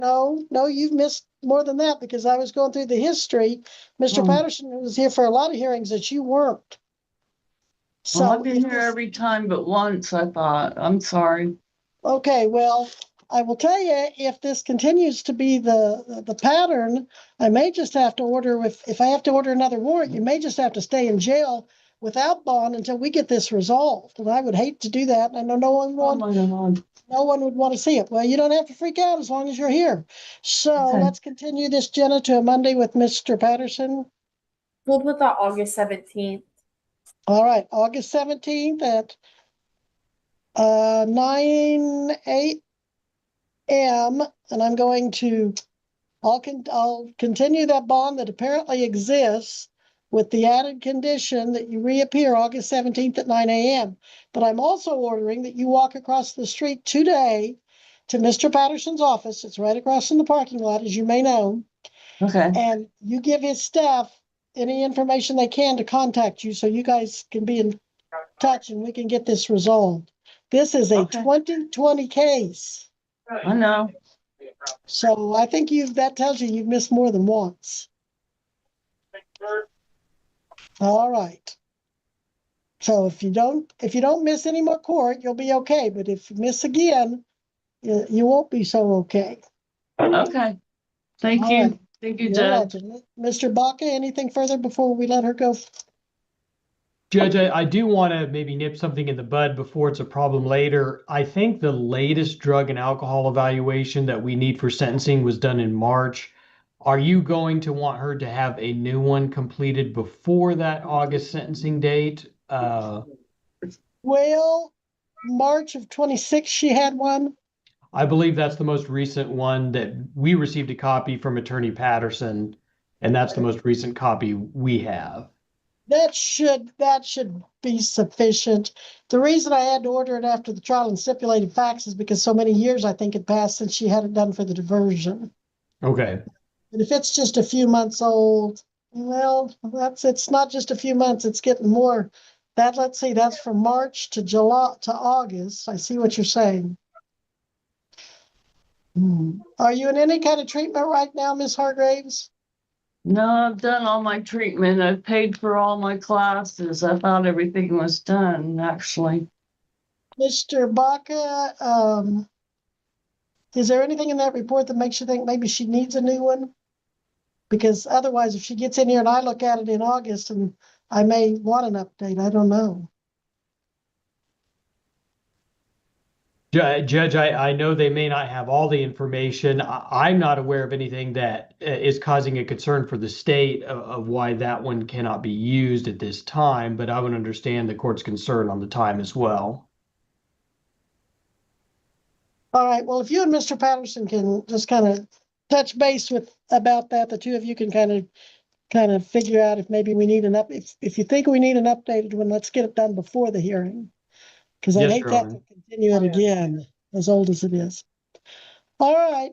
No, you've missed more than that because I was going through the history. Mr. Oh. Patterson was here for a lot of hearings that you weren't. Well, So I've been here every time but once, I thought. I'm sorry. okay, well, I will tell you, if this continues to be the pattern, I may just have to order, if I have to order another warrant, you may just have to stay in jail without bond until we get this resolved. And I would hate to do that. And I know no one Oh my God. no one would want to see it. Well, you don't have to freak out as long as you're here. So Okay. let's continue this, Jenna, to a Monday with Mr. Patterson. We'll put that August 17th. All right, August 17th at 9 a.m. And I'm going to, I'll continue that bond that apparently exists with the added condition that you reappear August 17th at 9 a.m. But I'm also ordering that you walk across the street today to Mr. Patterson's office. It's right across in the parking lot, as you may know. Okay. And you give his staff any information they can to contact you so you guys can be in touch and we can get this resolved. This is a Okay. 2020 case. I know. So I think that tells you you've missed more than once. All right. So if you don't miss any more court, you'll be okay. But if you miss again, you won't be so okay. Okay. Thank All you. right. Thank you, You're Judge. welcome. Mr. Baca, anything further before we let her go? Judge, I do want to maybe nip something in the bud before it's a problem later. I think the latest drug and alcohol evaluation that we need for sentencing was done in March. Are you going to want her to have a new one completed before that August sentencing date? Well, March of 26, she had one. I believe that's the most recent one that we received a copy from Attorney Patterson, and that's the most recent copy we have. That should be sufficient. The reason I had to order it after the trial and stipulated facts is because so many years I think had passed since she had it done for the diversion. Okay. But if it's just a few months old, well, it's not just a few months, it's getting more. Let's see, that's from March to July to August. I see what you're saying. Are you in any kind of treatment right now, Miss Hargraves? No, I've done all my treatment. I've paid for all my classes. I thought everything was done, actually. Mr. Baca, is there anything in that report that makes you think maybe she needs a new one? Because otherwise, if she gets in here and I look at it in August and I may want an update, I don't know. Judge, I know they may not have all the information. I'm not aware of anything that is causing a concern for the state of why that one cannot be used at this time, but I would understand the court's concern on the time as well. All right, well, if you and Mr. Patterson can just kind of touch base about that, the two of you can kind of figure out if maybe we need if you think we need an updated one, let's get it done before the hearing. Because I Yes, hate Your to have Honor. to continue it again, as old as it is. All right,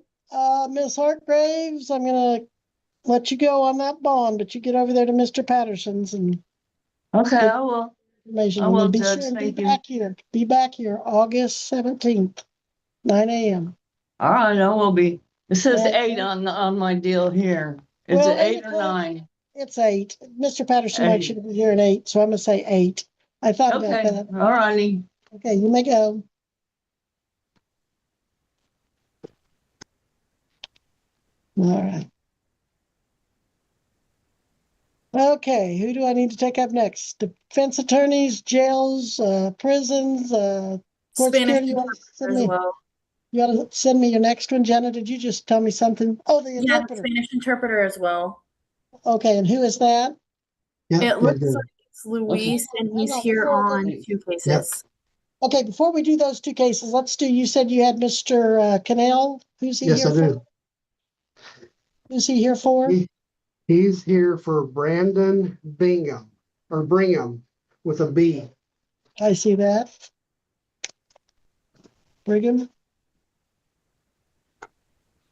Ms. Hargraves, I'm gonna let you go on that bond, but you get over there to Mr. Patterson's and Okay, get I will. information. I And then will, be Judge. sure and Thank be you. back here. Be back here August 17th, 9 a.m. All right, I will be. It says Okay. 8 on my deal here. Is Well, it 8 or 8 o'clock. 9? It's 8. Mr. Patterson might 8. should be here at 8, so I'm gonna say 8. I thought about Okay, that. all righty. Okay, you may go. All right. Okay, who do I need to take up next? Defense attorneys, jails, prisons, court Spanish security. interpreter as well. You ought to send me your next one, Jenna. Did you just tell me something? Oh, the Yeah, interpreter. Spanish interpreter as well. Okay, and who is that? It looks like it's Luis, and he's Hang on, here before- on 2 cases. Okay, before we do those 2 cases, you said you had Mr. Cannell. Who's he Yes, here I for? do. Who's he here for? He's here for Brandon Bingham or Brigham with a B. I see that. Brigham.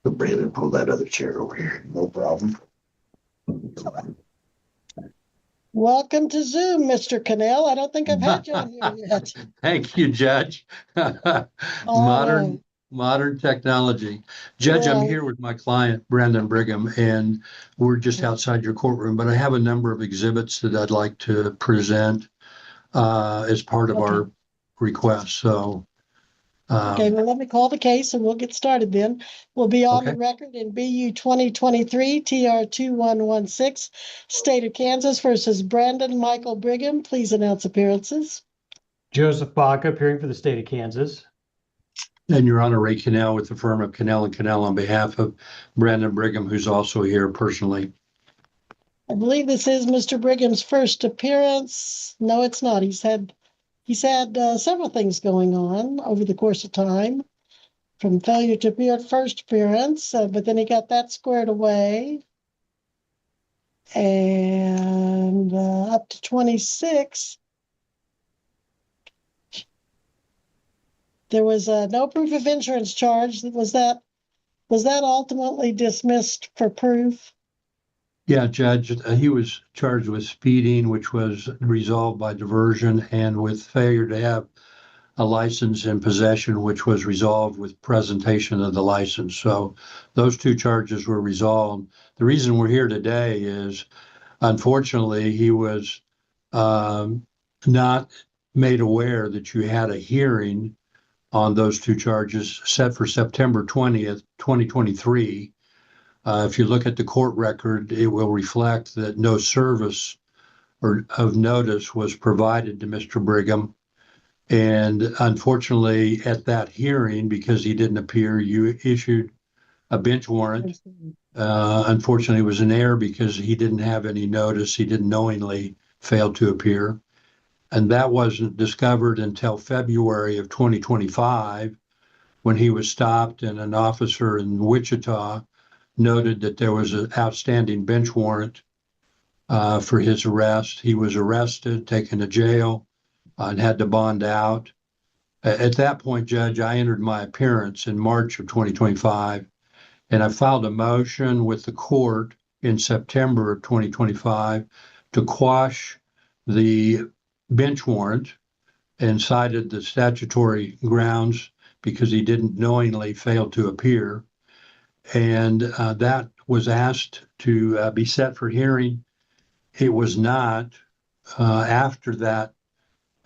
So Brandon, pull that other chair over here. No problem. Welcome to Zoom, Mr. Cannell. I don't think I've had you on here yet. Thank you, Judge. All right. Modern technology. Judge, I'm Yeah. here with my client, Brandon Brigham, and we're just outside your courtroom, but I have a number of exhibits that I'd like to present as part of our request. So, Okay, well, let me call the case and we'll get started then. We'll be on the Okay. record in BU 2023 TR 2116, State of Kansas versus Brandon Michael Brigham. Please announce appearances. Joseph Baca, appearing for the state of Kansas. and Your Honor, Ray Cannell with the firm of Cannell and Cannell on behalf of Brandon Brigham, who's also here personally. I believe this is Mr. Brigham's first appearance. No, it's not. He's had several things going on over the course of time, from failure to appear at first appearance, but then he got that squared away. And up to 26, there was no proof of insurance charge. Was that ultimately dismissed for proof? Yeah, Judge, he was charged with speeding, which was resolved by diversion, and with failure to have a license in possession, which was resolved with presentation of the license. So those two charges were resolved. The reason we're here today is, unfortunately, he was not made aware that you had a hearing on those two charges set for September 20th, 2023. If you look at the court record, it will reflect that no service or of notice was provided to Mr. Brigham. And unfortunately, at that hearing, because he didn't appear, you issued a bench warrant. Unfortunately, it was an error because he didn't have any notice. He didn't knowingly fail to appear. And that wasn't discovered until February of 2025, when he was stopped and an officer in Wichita noted that there was an outstanding bench warrant for his arrest. He was arrested, taken to jail, and had to bond out. At that point, Judge, I entered my appearance in March of 2025, and I filed a motion with the court in September of 2025 to quash the bench warrant and cited the statutory grounds because he didn't knowingly fail to appear. And that was asked to be set for hearing. It was not. After that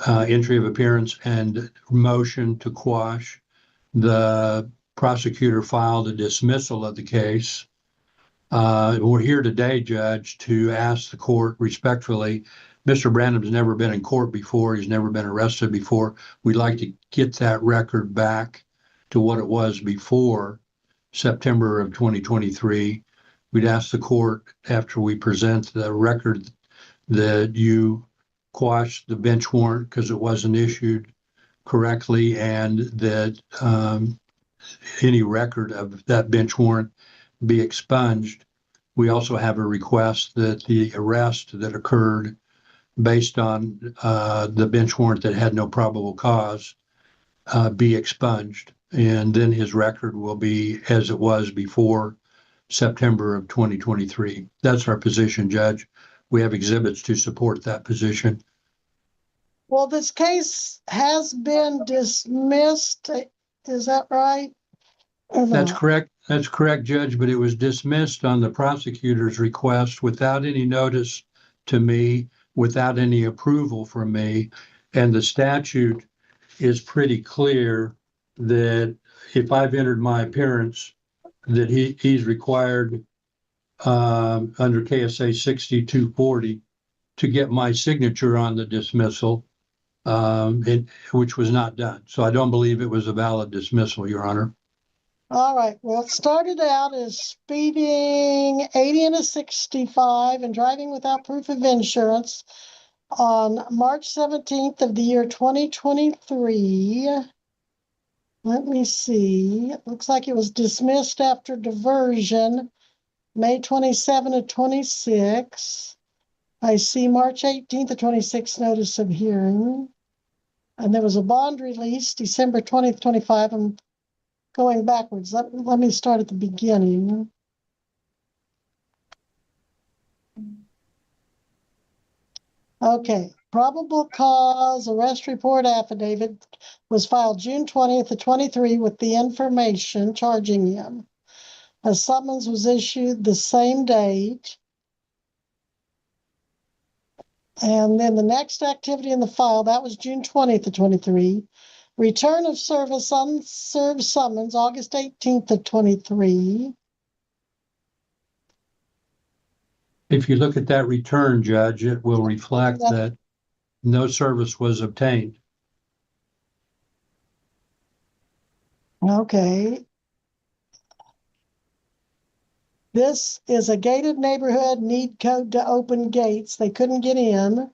entry of appearance and motion to quash, the prosecutor filed a dismissal of the case. We're here today, Judge, to ask the court respectfully. Mr. Brandon's never been in court before. He's never been arrested before. We'd like to get that record back to what it was before September of 2023. We'd ask the court, after we present the record, that you quash the bench warrant because it wasn't issued correctly, and that any record of that bench warrant be expunged. We also have a request that the arrest that occurred based on the bench warrant that had no probable cause be expunged. And then his record will be as it was before September of 2023. That's our position, Judge. We have exhibits to support that position. Well, this case has been dismissed. Is that right? That's correct. That's correct, Judge, but it was dismissed on the prosecutor's request without any notice to me, without any approval from me. And the statute is pretty clear that if I've entered my appearance, that he's required under KSA 6240 to get my signature on the dismissal, which was not done. So I don't believe it was a valid dismissal, Your Honor. All right. Well, it started out as speeding 80 and a 65 and driving without proof of insurance on March 17th of the year 2023. Let me see. It looks like it was dismissed after diversion, May 27 of 26. I see March 18th of 26 notice of hearing. And there was a bond release December 20th, 25. I'm going backwards. Let me start at the beginning. Okay. probable cause arrest report affidavit was filed June 20th of 23 with the information charging him. A summons was issued the same date. And then the next activity in the file, that was June 20th of 23. Return of service unserved summons, August 18th of 23. If you look at that return, Judge, it will reflect that no service was obtained. Okay. This is a gated neighborhood, need code to open gates. They couldn't get in.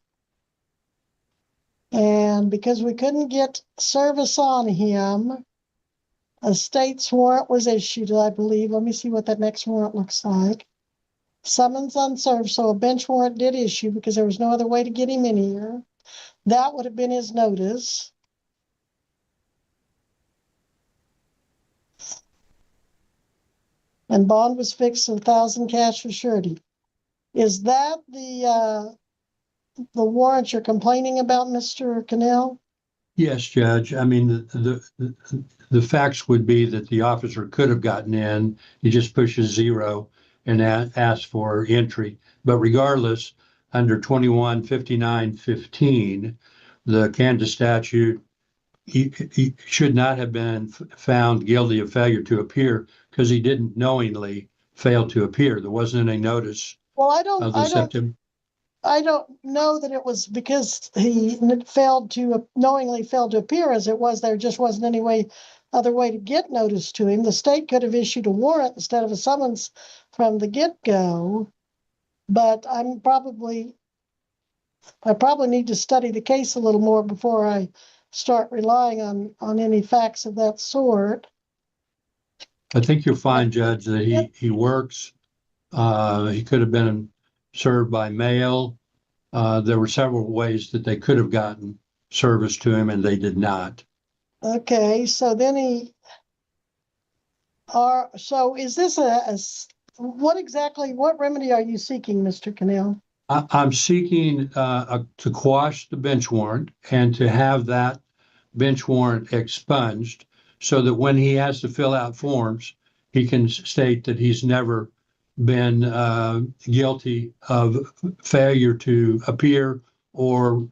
And because we couldn't get service on him, a state's warrant was issued, I believe. Let me see what that next warrant looks like. Summons unserved, so a bench warrant did issue because there was no other way to get him in here. That would have been his notice. And bond was fixed at 1,000 cash for surety. Is that the warrant you're complaining about, Mr. Cannell? Yes, Judge. I mean, the facts would be that the officer could have gotten in. He just pushes 0 and asks for entry. But regardless, under 215915, the Kansas statute, he should not have been found guilty of failure to appear because he didn't knowingly fail to appear. There wasn't any notice Well, of the September. I don't know that it was because he knowingly failed to appear as it was. There just wasn't any other way to get notice to him. The state could have issued a warrant instead of a summons from the get-go. But I probably need to study the case a little more before I start relying on any facts of that sort. I think you'll find, Judge, that he works. He could have been served by mail. There were several ways that they could have gotten service to him, and they did not. Okay, so then so is this what remedy are you seeking, Mr. Cannell? I'm seeking to quash the bench warrant and to have that bench warrant expunged so that when he has to fill out forms, he can state that he's never been guilty of failure to appear or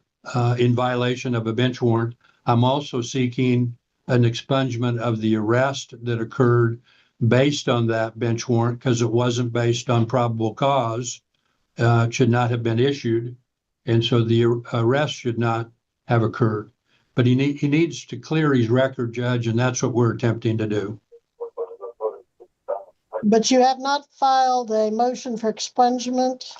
in violation of a bench warrant. I'm also seeking an expungement of the arrest that occurred based on that bench warrant because it wasn't based on probable cause. It should not have been issued, and so the arrest should not have occurred. But he needs to clear his record, Judge, and that's what we're attempting to do. But you have not filed a motion for expungement?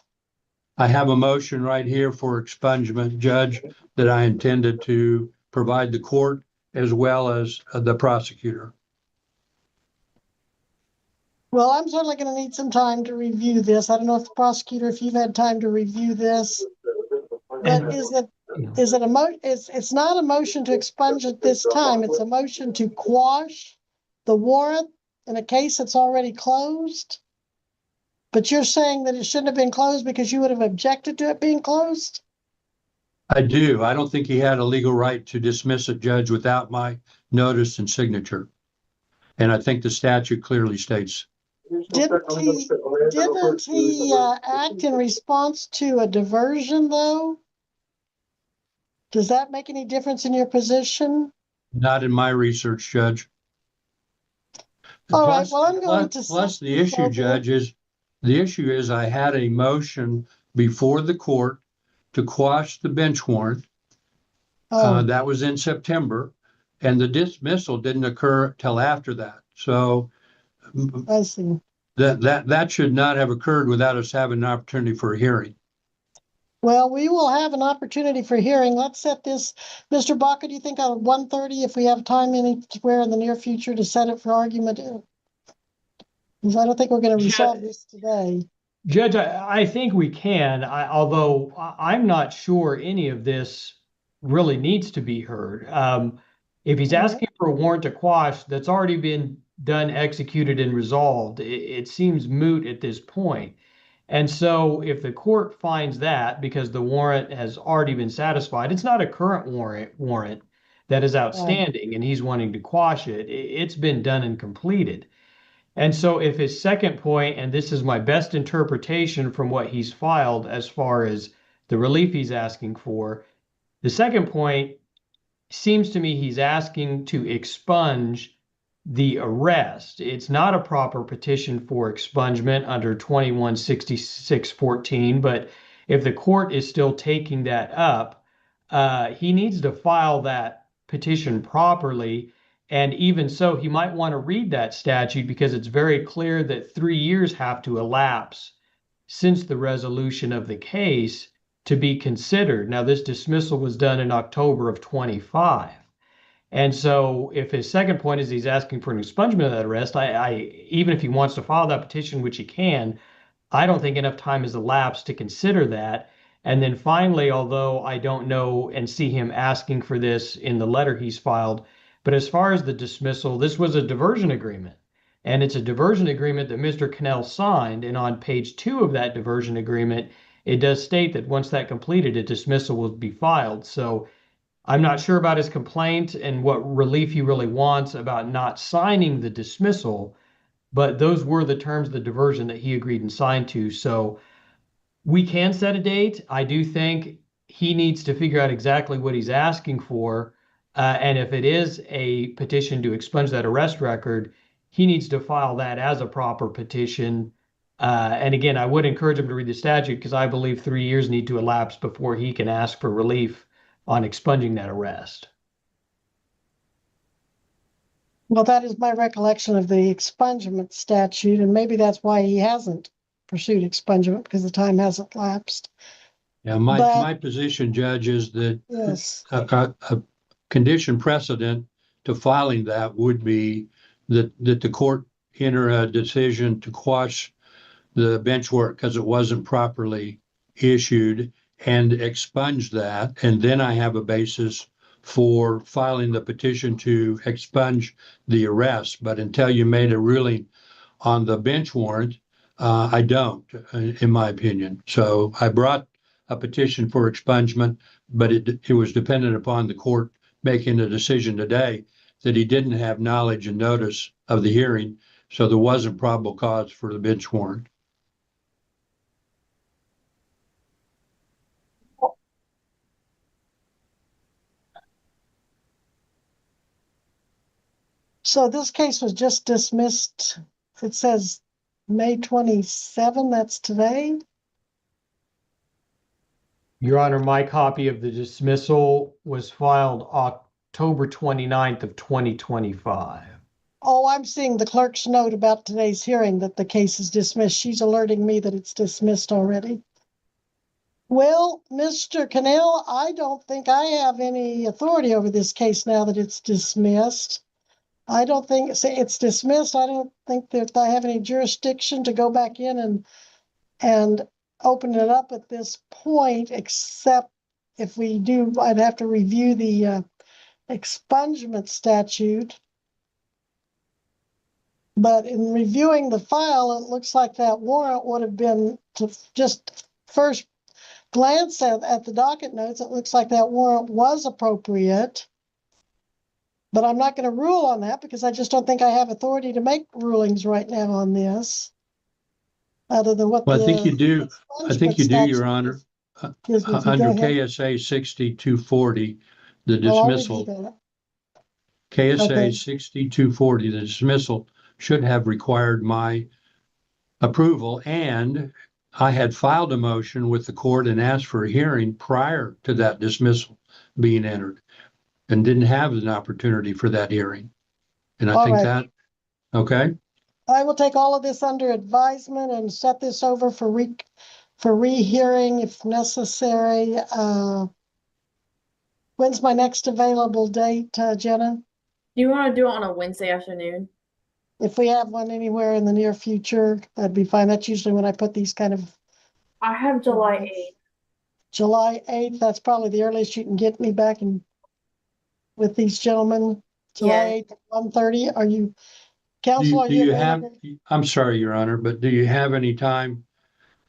I have a motion right here for expungement, Judge, that I intended to provide the court as well as the prosecutor. Well, I'm certainly going to need some time to review this. I don't know if the prosecutor, if you've had time to review this. But it's not a motion to expunge at this time. It's a motion to quash the warrant in a case that's already closed. But you're saying that it shouldn't have been closed because you would have objected to it being closed? I do. I don't think he had a legal right to dismiss it, Judge, without my notice and signature. And I think the statute clearly states. Didn't he act in response to a diversion, though? Does that make any difference in your position? Not in my research, Judge. All right, well, I'm going to. Plus the issue, Judge, is I had a motion before the court to quash the bench warrant. That was in September, and the dismissal didn't occur till after that. So I see. That should not have occurred without us having an opportunity for a hearing. Well, we will have an opportunity for hearing. Let's set this, Mr. Baca, do you think on 1:30, if we have time anywhere in the near future to set it for argument? Because I don't think we're going to resolve this today. Judge, I think we can, although I'm not sure any of this really needs to be heard. If he's asking for a warrant to quash that's already been done, executed, and resolved, it seems moot at this point. And so if the court finds that because the warrant has already been satisfied, it's not a current warrant that is outstanding and he's wanting to quash it. It's been done and completed. And so if his second point, and this is my best interpretation from what he's filed as far as the relief he's asking for, the second point seems to me he's asking to expunge the arrest. It's not a proper petition for expungement under 216614, but if the court is still taking that up, he needs to file that petition properly. And even so, he might want to read that statute because it's very clear that 3 years have to elapse since the resolution of the case to be considered. Now, this dismissal was done in October of 25. And so if his second point is he's asking for an expungement of that arrest, even if he wants to file that petition, which he can, I don't think enough time has elapsed to consider that. And then finally, although I don't know and see him asking for this in the letter he's filed, but as far as the dismissal, this was a diversion agreement. And it's a diversion agreement that Mr. Cannell signed. And on page 2 of that diversion agreement, it does state that once that completed, a dismissal will be filed. So I'm not sure about his complaint and what relief he really wants about not signing the dismissal, but those were the terms of the diversion that he agreed and signed to. So we can set a date. I do think he needs to figure out exactly what he's asking for. And if it is a petition to expunge that arrest record, he needs to file that as a proper petition. And again, I would encourage him to read the statute because I believe 3 years need to elapse before he can ask for relief on expunging that arrest. Well, that is my recollection of the expungement statute, and maybe that's why he hasn't pursued expungement because the time hasn't lapsed. Yeah, But- my position, Judge, is that Yes. a condition precedent to filing that would be that the court enter a decision to quash the bench warrant because it wasn't properly issued and expunge that. And then I have a basis for filing the petition to expunge the arrest. But until you made a ruling on the bench warrant, I don't, in my opinion. So I brought a petition for expungement, but it was dependent upon the court making a decision today that he didn't have knowledge and notice of the hearing. So there wasn't probable cause for the bench warrant. So this case was just dismissed. It says May 27, that's today. Your Honor, my copy of the dismissal was filed October 29th of 2025. Oh, I'm seeing the clerk's note about today's hearing that the case is dismissed. She's alerting me that it's dismissed already. Well, Mr. Cannell, I don't think I have any authority over this case now that it's dismissed. I don't think it's dismissed. I don't think that I have any jurisdiction to go back in and open it up at this point, except if we do, I'd have to review the expungement statute. But in reviewing the file, it looks like that warrant would have been, to just first glance at the docket notes, it looks like that warrant was appropriate. But I'm not going to rule on that because I just don't think I have authority to make rulings right now on this. Other than what Well, I think you do. I think you do, Your Honor. Excuse me, Under go ahead. KSA 6240, the I'll already dismissal, do that. KSA Okay. 6240, the dismissal should have required my approval. And I had filed a motion with the court and asked for a hearing prior to that dismissal being entered and didn't have an opportunity for that hearing. And I All think right. that, okay, I will take all of this under advisement and set this over for rehearing if necessary. When's my next available date, Jenna? You want to do it on a Wednesday afternoon? If we have one anywhere in the near future, that'd be fine. That's usually when I put these kind of I have July 8th. July 8th. That's probably the earliest you can get me back in with these gentlemen. July 8th at 1:30. Are you, do counsel, you, are do you you have, available? I'm sorry, Your Honor, but do you have any time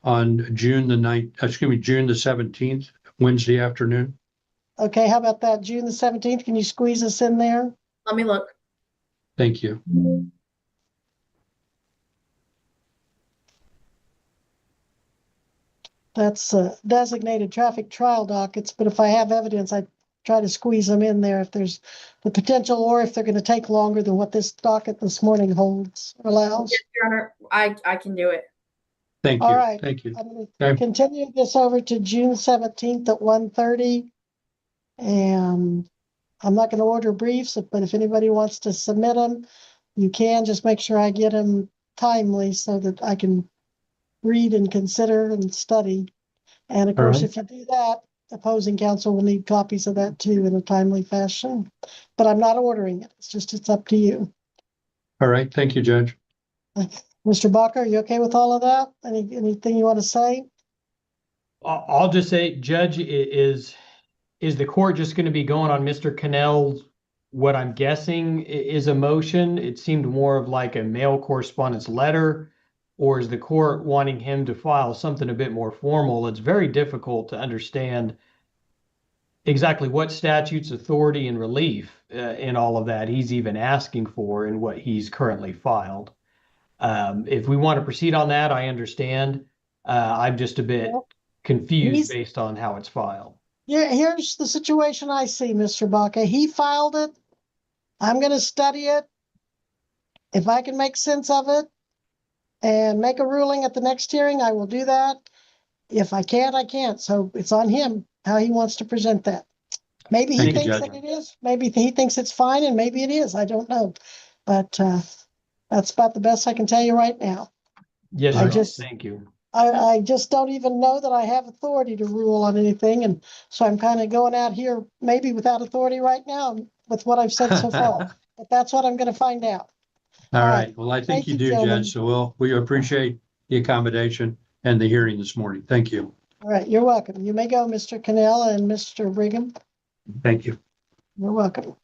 on June the 17th, Wednesday afternoon. Okay, how about that? June the 17th? Can you squeeze us in there? Let me look. Thank you. That's designated traffic trial dockets, but if I have evidence, I try to squeeze them in there if there's the potential or if they're going to take longer than what this docket this morning holds, allows. Yes, Your Honor, I can do it. Thank All you. right. Thank you. I'm going to Okay. continue this over to June 17th at 1:30. And I'm not going to order briefs, but if anybody wants to submit them, you can. Just make sure I get them timely so that I can read and consider and study. And of All course, right. if you do that, opposing counsel will need copies of that too in a timely fashion. But I'm not ordering it. It's up to you. All right. Thank you, Judge. Mr. Bacher, are you okay with all of that? Anything you want to say? I'll just say, Judge, is the court just going to be going on Mr. Cannell's, what I'm guessing is a motion? It seemed more of like a mail correspondence letter, or is the court wanting him to file something a bit more formal? It's very difficult to understand exactly what statutes, authority, and relief in all of that he's even asking for in what he's currently filed. If we want to proceed on that, I understand. I'm just a bit confused based on how it's filed. Yeah, here's the situation I see, Mr. Baca. He filed it. I'm going to study it. If I can make sense of it and make a ruling at the next hearing, I will do that. If I can't, I can't. So it's on him how he wants to present that. Maybe he Thank you, thinks Judge. that it is. Maybe he thinks it's fine, and maybe it is. I don't know. But that's about the best I can tell you right now. Yes, I sir. just- Thank you. I just don't even know that I have authority to rule on anything. And so I'm kind of going out here maybe without authority right now with what I've said so far. But that's what I'm going to find out. All All right. right. Well, I think Thank you you, do, gentlemen. Judge. So we appreciate the accommodation and the hearing this morning. Thank you. All right. You're welcome. You may go, Mr. Cannell and Mr. Brigham. Thank you. You're welcome.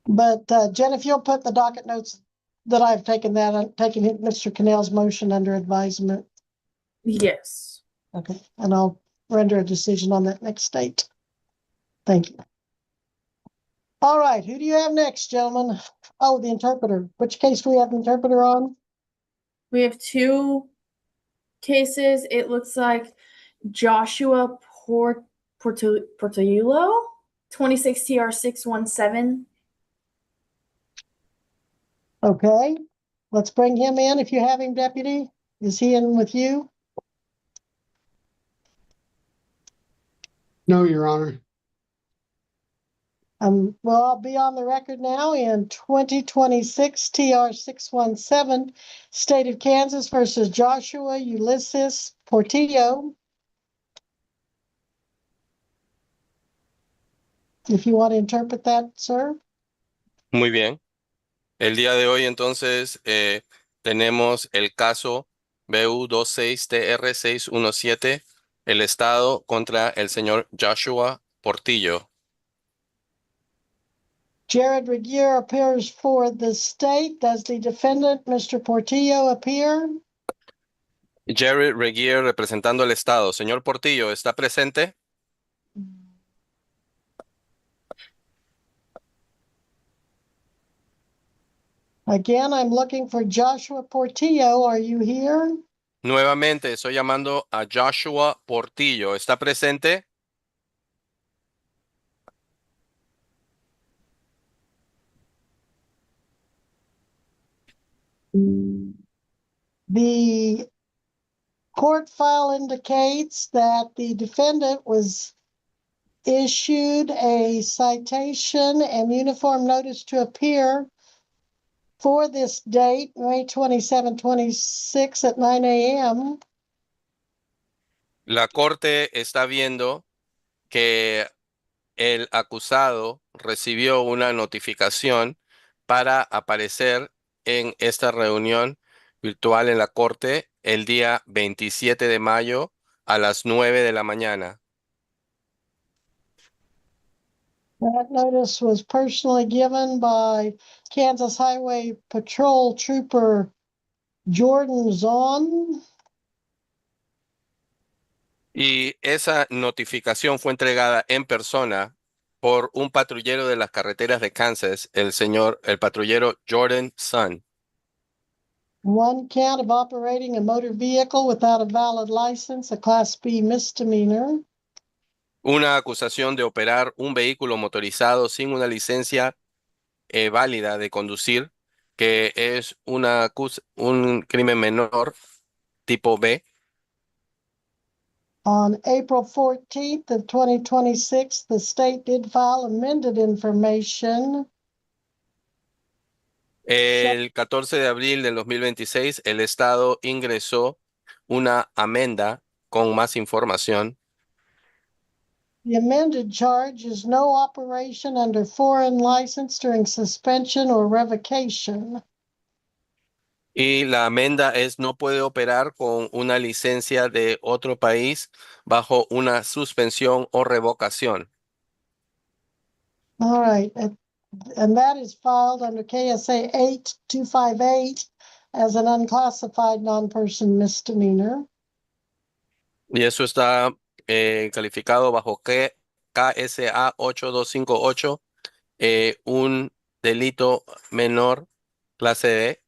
But Jen, if you'll put the docket notes that I've taken Mr. Cannell's motion under advisement. Yes. Okay. And I'll render a decision on that next date. Thank you. All right. Who do you have next, gentlemen? Oh, the interpreter. Which case do we have the interpreter on? We have two cases. It looks like Joshua Portillo, 26 TR 617. Okay. Let's bring him in if you have him, deputy. Is he in with you? No, Your Honor. Well, I'll be on the record now in 2026 TR 617, State of Kansas versus Joshua Ulysses Portillo. If you want to interpret that, sir. Muy bien. El día de hoy entonces tenemos el caso BU 26TR617, el Estado contra el señor Joshua Portillo. Jared Regier appears for the state. Does the defendant, Mr. Portillo, appear? Jerry Regier representando al Estado. Señor Portillo, ¿está presente? Again, I'm looking for Joshua Portillo. Are you here? Nuevamente estoy llamando a Joshua Portillo. ¿Está presente? The court file indicates that the defendant was issued a citation and uniform notice to appear for this date, May 27, 26 at 9 a.m. La Corte está viendo que el acusado recibió una notificación para aparecer en esta reunión virtual en la corte el día 27 de mayo a las 9 de la mañana. That notice was personally given by Kansas Highway Patrol Trooper Jordan Zahn. Y esa notificación fue entregada en persona por un patrullero de las carreteras de Kansas, el patrullero Jordan Sun. One count of operating a motor vehicle without a valid license, a Class B misdemeanor. Una acusación de operar un vehículo motorizado sin una licencia válida de conducir, que es un crimen menor tipo B. On April 14th of 2026, the state did file amended information. El 14 de abril del 2026, el Estado ingresó una amenda con más información. The amended charge is no operation under foreign license during suspension or revocation. Y la amenda es no puede operar con una licencia de otro país bajo una suspensión o revocación. All right, and that is filed under KSA 8258 as an unclassified non-person misdemeanor. Y eso está calificado bajo KSA 8258, un delito menor clase D.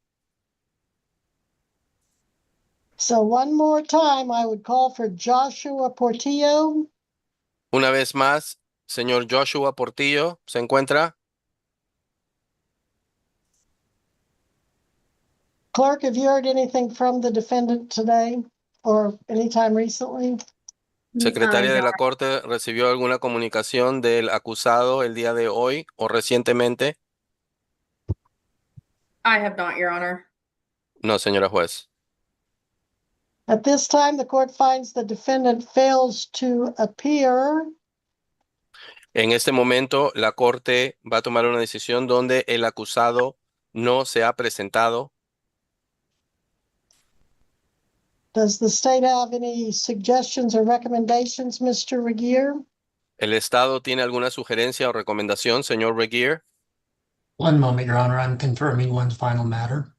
So one more time, I would call for Joshua Portillo. Una vez más, señor Joshua Portillo, ¿se encuentra? Clerk, have you heard anything from the defendant today or anytime recently? Secretaria de No, la Corte, ¿recibió alguna comunicación del acusado el día de hoy o recientemente? I have not, Your Honor. No, señora juez. At this time, the court finds the defendant fails to appear. En este momento, la Corte va a tomar una decisión donde el acusado no se ha presentado. Does the state have any suggestions or recommendations, Mr. Regier? ¿El Estado tiene alguna sugerencia o recomendación, señor Regier? One moment, Your Honor. I'm confirming one final matter.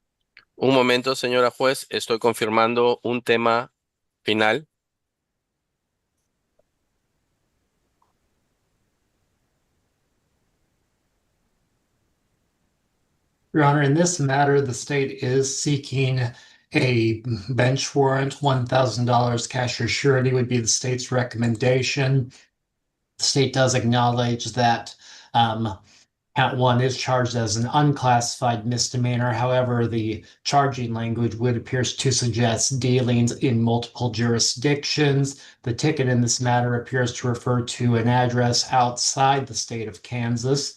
Un momento, señora juez, estoy confirmando un tema final. Your Honor, in this matter, the state is seeking a bench warrant. $1,000 cash or surety would be the state's recommendation. The state does acknowledge that count one is charged as an unclassified misdemeanor. However, the charging language would appear to suggest dealings in multiple jurisdictions. The ticket in this matter appears to refer to an address outside the state of Kansas,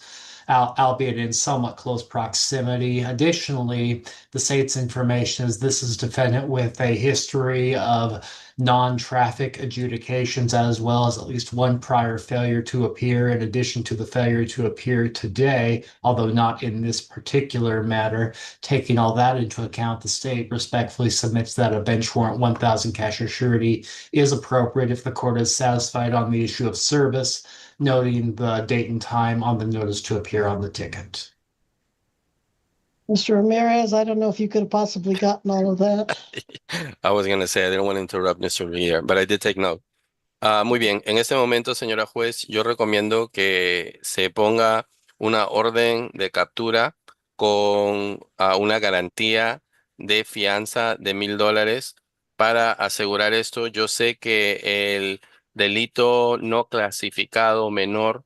albeit in somewhat close proximity. Additionally, the state's information is this is defendant with a history of non-traffic adjudications, as well as at least one prior failure to appear, in addition to the failure to appear today, although not in this particular matter. Taking all that into account, the state respectfully submits that a bench warrant 1,000 cash or surety is appropriate if the court is satisfied on the issue of service, noting the date and time on the notice to appear on the ticket. Mr. Ramirez, I don't know if you could have possibly gotten all of that. I was going to say, I didn't want to interrupt Mr. Regier, but I did take note. Muy bien, en este momento, señora juez, yo recomiendo que se ponga una orden de captura con una garantía de fianza de $1,000 para asegurar esto. Yo sé que el delito no clasificado menor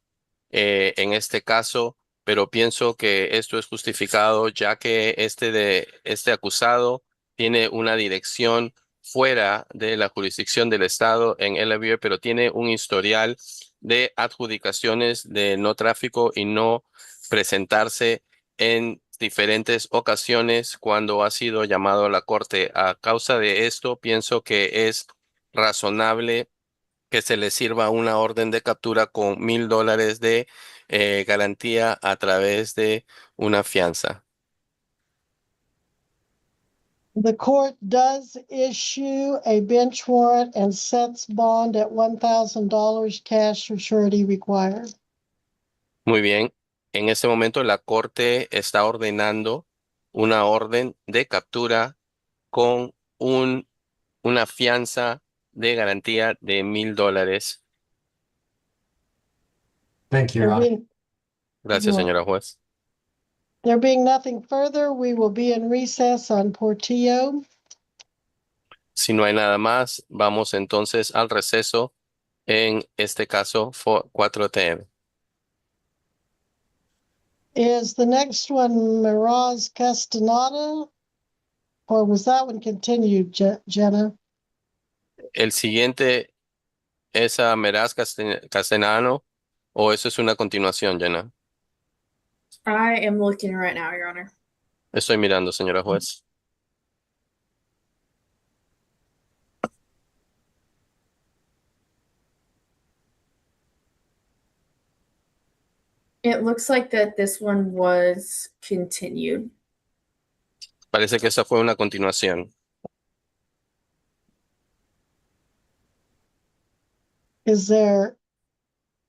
en este caso, pero pienso que esto es justificado ya que este acusado tiene una dirección fuera de la jurisdicción del Estado en El Aviv, pero tiene un historial de adjudicaciones de no tráfico y no presentarse en diferentes ocasiones cuando ha sido llamado a la corte. A causa de esto, pienso que es razonable que se le sirva una orden de captura con $1,000 de garantía a través de una fianza. The court does issue a bench warrant and sets bond at $1,000 cash or surety required. Muy bien. En este momento la corte está ordenando una orden de captura con una fianza de garantía de $1,000. Thank you, Your There Honor. being, Gracias, You're señora juez. there being nothing further, we will be in recess on Portillo. Si no hay nada más, vamos entonces al receso en este caso 4TM. Is the next one Miraz Castaneda? Or was that one continued, Jenna? El siguiente es a Meraz Castellano, o eso es una continuación, Jenna. I am looking right now, Your Honor. Estoy mirando, señora juez. It looks like that this one was continued. Parece que esa fue una continuación. Is there?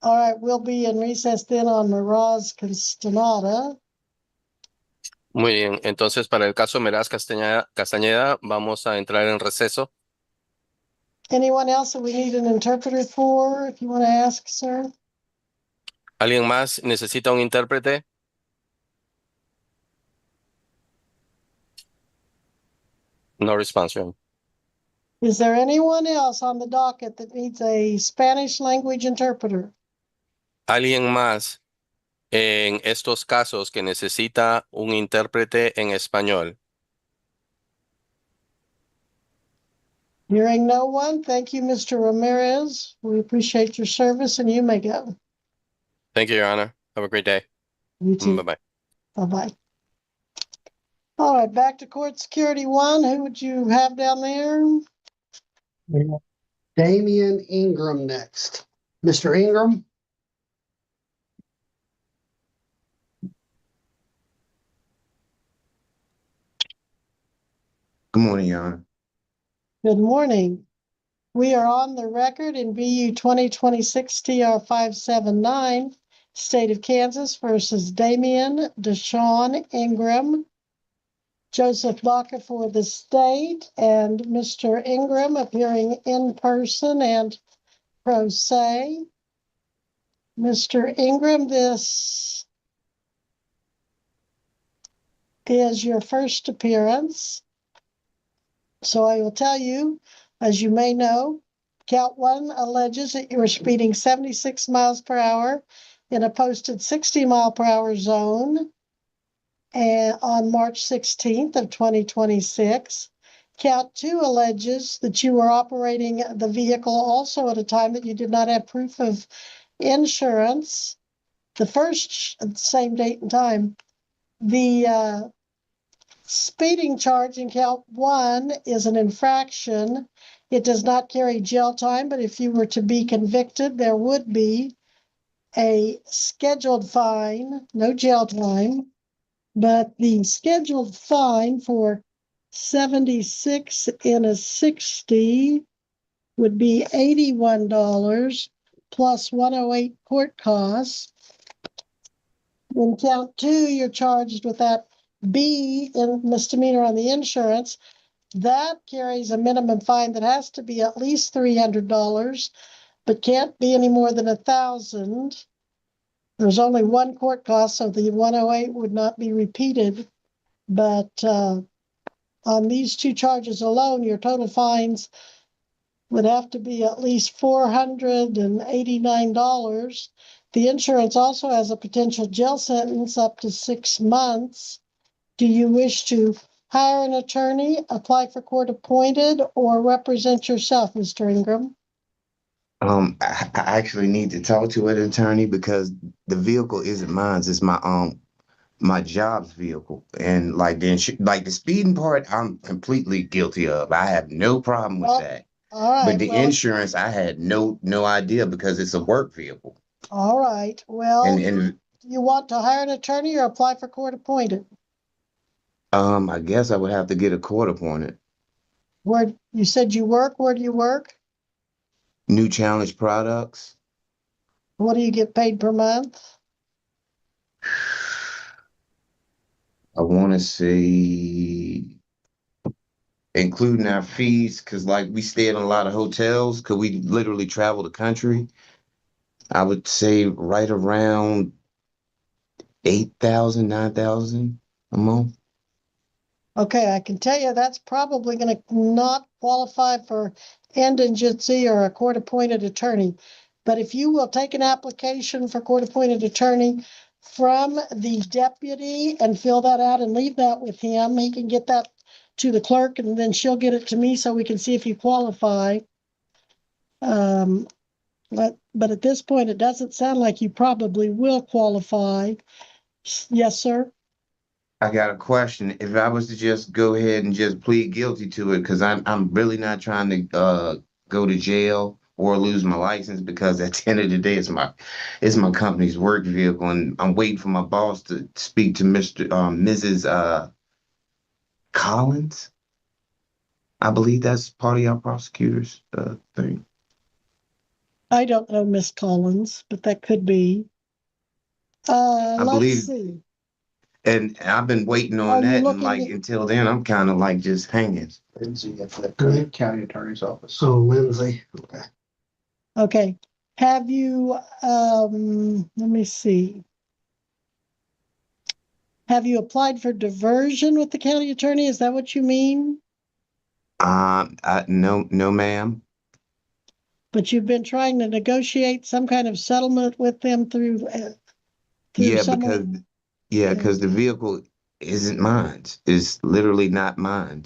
All right, we'll be in recess then on Miraz Castaneda. Muy bien, entonces para el caso Meraz Castañeda vamos a entrar en receso. Anyone else that we need an interpreter for, if you want to ask, sir? ¿Alguien más necesita un intérprete? No response. Is there anyone else on the docket that needs a Spanish language interpreter? ¿Alguien más en estos casos que necesita un intérprete en español? Hearing no one, thank you, Mr. Ramirez. We appreciate your service and you may go. Thank you, Your Honor. Have a great day. You too. Bye-bye. Bye-bye. All right, back to Court Security 1. Who would you have down there? Damian Ingram next. Mr. Ingram? Good morning, Your Honor. Good morning. We are on the record in BU 2026 TR 579, State of Kansas versus Damian Deshawn Ingram. Joseph Baca for the state and Mr. Ingram appearing in person and pro se. Mr. Ingram, this is your first appearance. So I will tell you, as you may know, count one alleges that you were speeding 76 miles per hour in a posted 60 mile per hour zone and on March 16th of 2026. Count two alleges that you were operating the vehicle also at a time that you did not have proof of insurance. The first, same date and time. The speeding charge in count one is an infraction. It does not carry jail time, but if you were to be convicted, there would be a scheduled fine, no jail time, but the scheduled fine for 76 in a 60 would be $81 plus 108 court costs. In count two, you're charged with that B in misdemeanor on the insurance. That carries a minimum fine that has to be at least $300, but can't be any more than $1,000. There's only one court cost, so the 108 would not be repeated. But on these two charges alone, your total fines would have to be at least $489. The insurance also has a potential jail sentence up to 6 months. Do you wish to hire an attorney, apply for court appointed, or represent yourself, Mr. Ingram? I actually need to talk to an attorney because the vehicle isn't mine. It's my job's vehicle, and like the speeding part, I'm completely guilty of. I have no problem with that. All right. But the insurance, I had no idea because it's a work vehicle. All right. Well, And you want to hire an attorney or apply for court appointed? I guess I would have to get a court appointed. Where you said you work, where do you work? New Challenge Products. What do you get paid per month? I want to say, including our fees, because like we stay in a lot of hotels, because we literally travel the country. I would say right around 8,000, 9,000 a month. Okay, I can tell you that's probably going to not qualify for indigency or a court-appointed attorney. But if you will take an application for court-appointed attorney from the deputy and fill that out and leave that with him, he can get that to the clerk and then she'll get it to me so we can see if you qualify. But at this point, it doesn't sound like you probably will qualify. Yes, sir. I got a question. If I was to just go ahead and just plead guilty to it, because I'm really not trying to go to jail or lose my license, because at the end of the day, it's my company's work vehicle, and I'm waiting for my boss to speak to Mrs. Collins. I believe that's part of your prosecutor's thing. I don't know Miss Collins, but that could be. I Let's believe, see. and I've been waiting Are on you that, and looking like at- until then, I'm kind of like just hanging. Lindsay at the county attorney's office. So Lindsay, okay. Okay. Have you, let me see. Have you applied for diversion with the county attorney? Is that what you mean? No, no, ma'am. But you've been trying to negotiate some kind of settlement with them through Yeah, someone. because the vehicle isn't mine. It's literally not mine.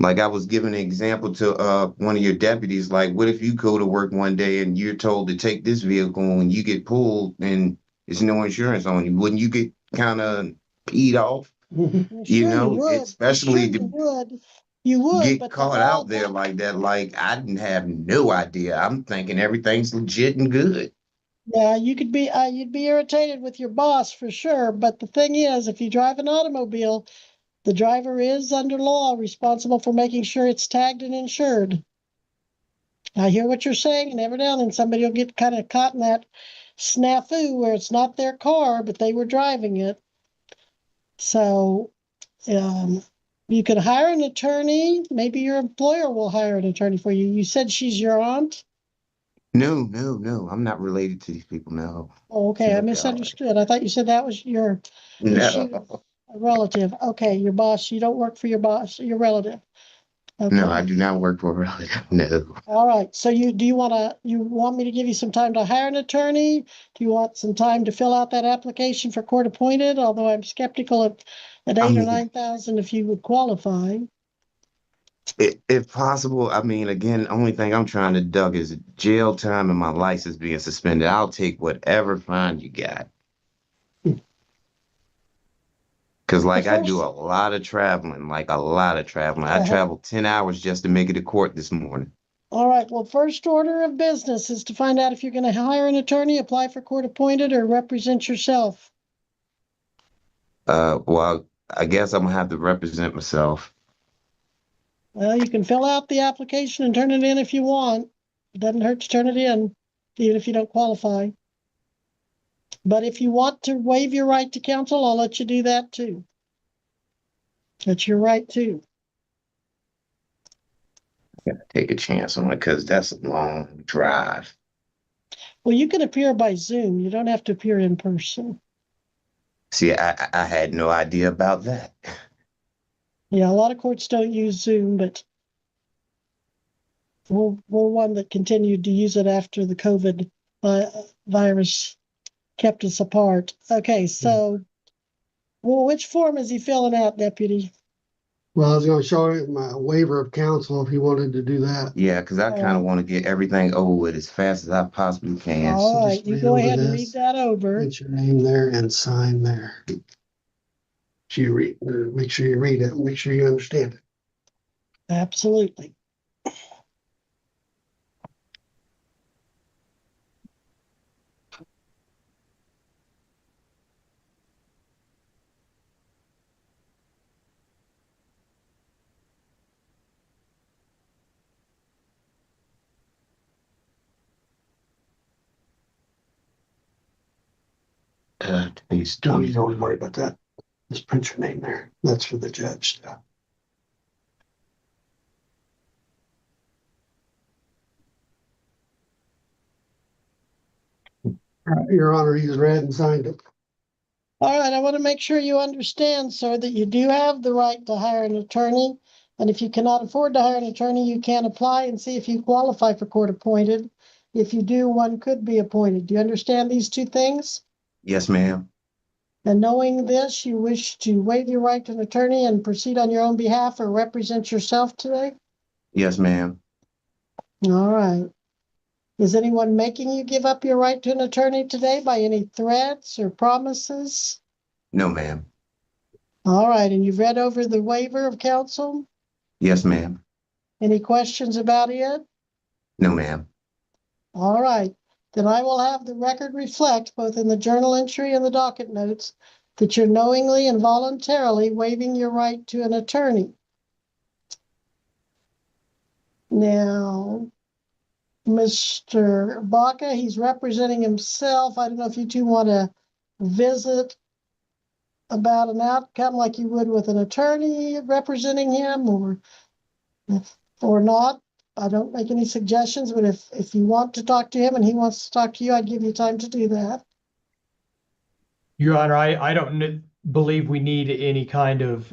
Like I was giving an example to one of your deputies, like what if you go to work one day and you're told to take this vehicle and you get pulled and there's no insurance on you? Wouldn't you get kind of peed off? Well, sure you would. Especially Sure to you would. You would, get but the caught law out there like that. Like I didn't have no idea. I'm thinking everything's legit and good. Yeah, you could be, you'd be irritated with your boss for sure. But the thing is, if you drive an automobile, the driver is under law responsible for making sure it's tagged and insured. I hear what you're saying, and every now and then somebody will get kind of caught in that snafu where it's not their car, but they were driving it. So, you could hire an attorney. Maybe your employer will hire an attorney for you. You said she's your aunt? No, no, no. I'm not related to these people. No. Oh, okay, I No, God. misunderstood. I thought you said that was she No. was a relative. Okay, your boss. You don't work for your boss, your relative. Okay. No, I do not work for a relative. No. All right. So you want me to give you some time to hire an attorney? Do you want some time to fill out that application for court appointed? Although I'm skeptical at I 8 or mean, 9,000 if you would qualify. if possible, I mean, again, only thing I'm trying to duck is jail time and my license being suspended. I'll take whatever fine you got. Cause like I do a lot of traveling, like a lot of traveling. I traveled 10 hours just to make it to court this morning. All right. Well, first order of business is to find out if you're going to hire an attorney, apply for court appointed, or represent yourself. Well, I guess I'm gonna have to represent myself. Well, you can fill out the application and turn it in if you want. It doesn't hurt to turn it in, even if you don't qualify. But if you want to waive your right to counsel, I'll let you do that too. That's your right too. Gotta take a chance on it because that's a long drive. Well, you can appear by Zoom. You don't have to appear in person. See, I had no idea about that. Yeah, a lot of courts don't use Zoom, but we're one that continued to use it after the COVID virus kept us apart. Okay, so, well, which form is he filling out, Deputy? Well, I was gonna show you my waiver of counsel if you wanted to do that. Yeah, because I kind of want to get everything over with as fast as I possibly can. All right, just you read go over ahead and this. read that over. Put your name there and sign there. So you read, make sure you read it, make sure you understand it. Absolutely. Please. Don't you don't worry about that. Just print your name there. That's for the judge stuff. All right, Your Honor, he's read and signed it. All right, I want to make sure you understand, sir, that you do have the right to hire an attorney. And if you cannot afford to hire an attorney, you can apply and see if you qualify for court appointed. If you do, one could be appointed. Do you understand these two things? Yes, ma'am. And knowing this, you wish to waive your right to an attorney and proceed on your own behalf or represent yourself today? Yes, ma'am. All right. Is anyone making you give up your right to an attorney today by any threats or promises? No, ma'am. All right, and you've read over the waiver of counsel? Yes, ma'am. Any questions about it? No, ma'am. All right, then I will have the record reflect, both in the journal entry and the docket notes, that you're knowingly and voluntarily waiving your right to an attorney. Now, Mr. Baca, he's representing himself. I don't know if you two want to visit about an outcome like you would with an attorney representing him, or not. I don't make any suggestions, but if you want to talk to him and he wants to talk to you, I'd give you time to do that. Your Honor, I don't believe we need any kind of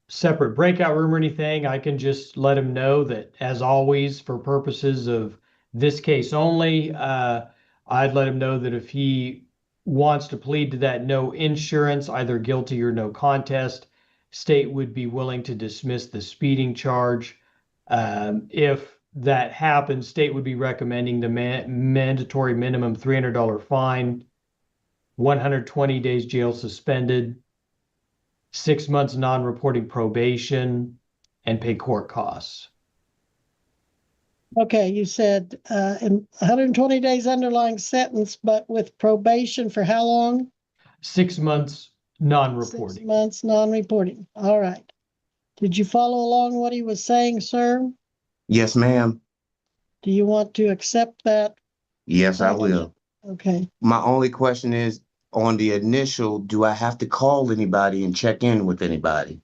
separate breakout room or anything. I can just let him know that, as always, for purposes of this case only, I'd let him know that if he wants to plead to that no insurance, either guilty or no contest, state would be willing to dismiss the speeding charge. If that happens, state would be recommending the mandatory minimum $300 fine, 120 days jail suspended, 6 months non-reporting probation, and pay court costs. Okay, you said in 120 days underlying sentence, but with probation for how long? 6 months 6 non-reporting. months non-reporting. All right. Did you follow along what he was saying, sir? Yes, ma'am. Do you want to accept that? Yes, I will. Okay. My only question is, on the initial, do I have to call anybody and check in with anybody?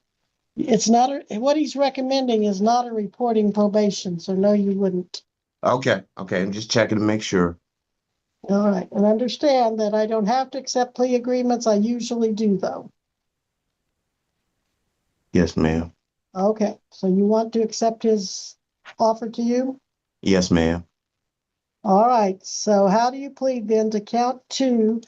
It's not, what he's recommending is not a reporting probation, so no, you wouldn't. Okay, I'm just checking to make sure. All right, and understand that I don't have to accept plea agreements. I usually do, though. Yes, ma'am. Okay, so you want to accept his offer to you? Yes, ma'am. All right, so how do you plead then to count 2,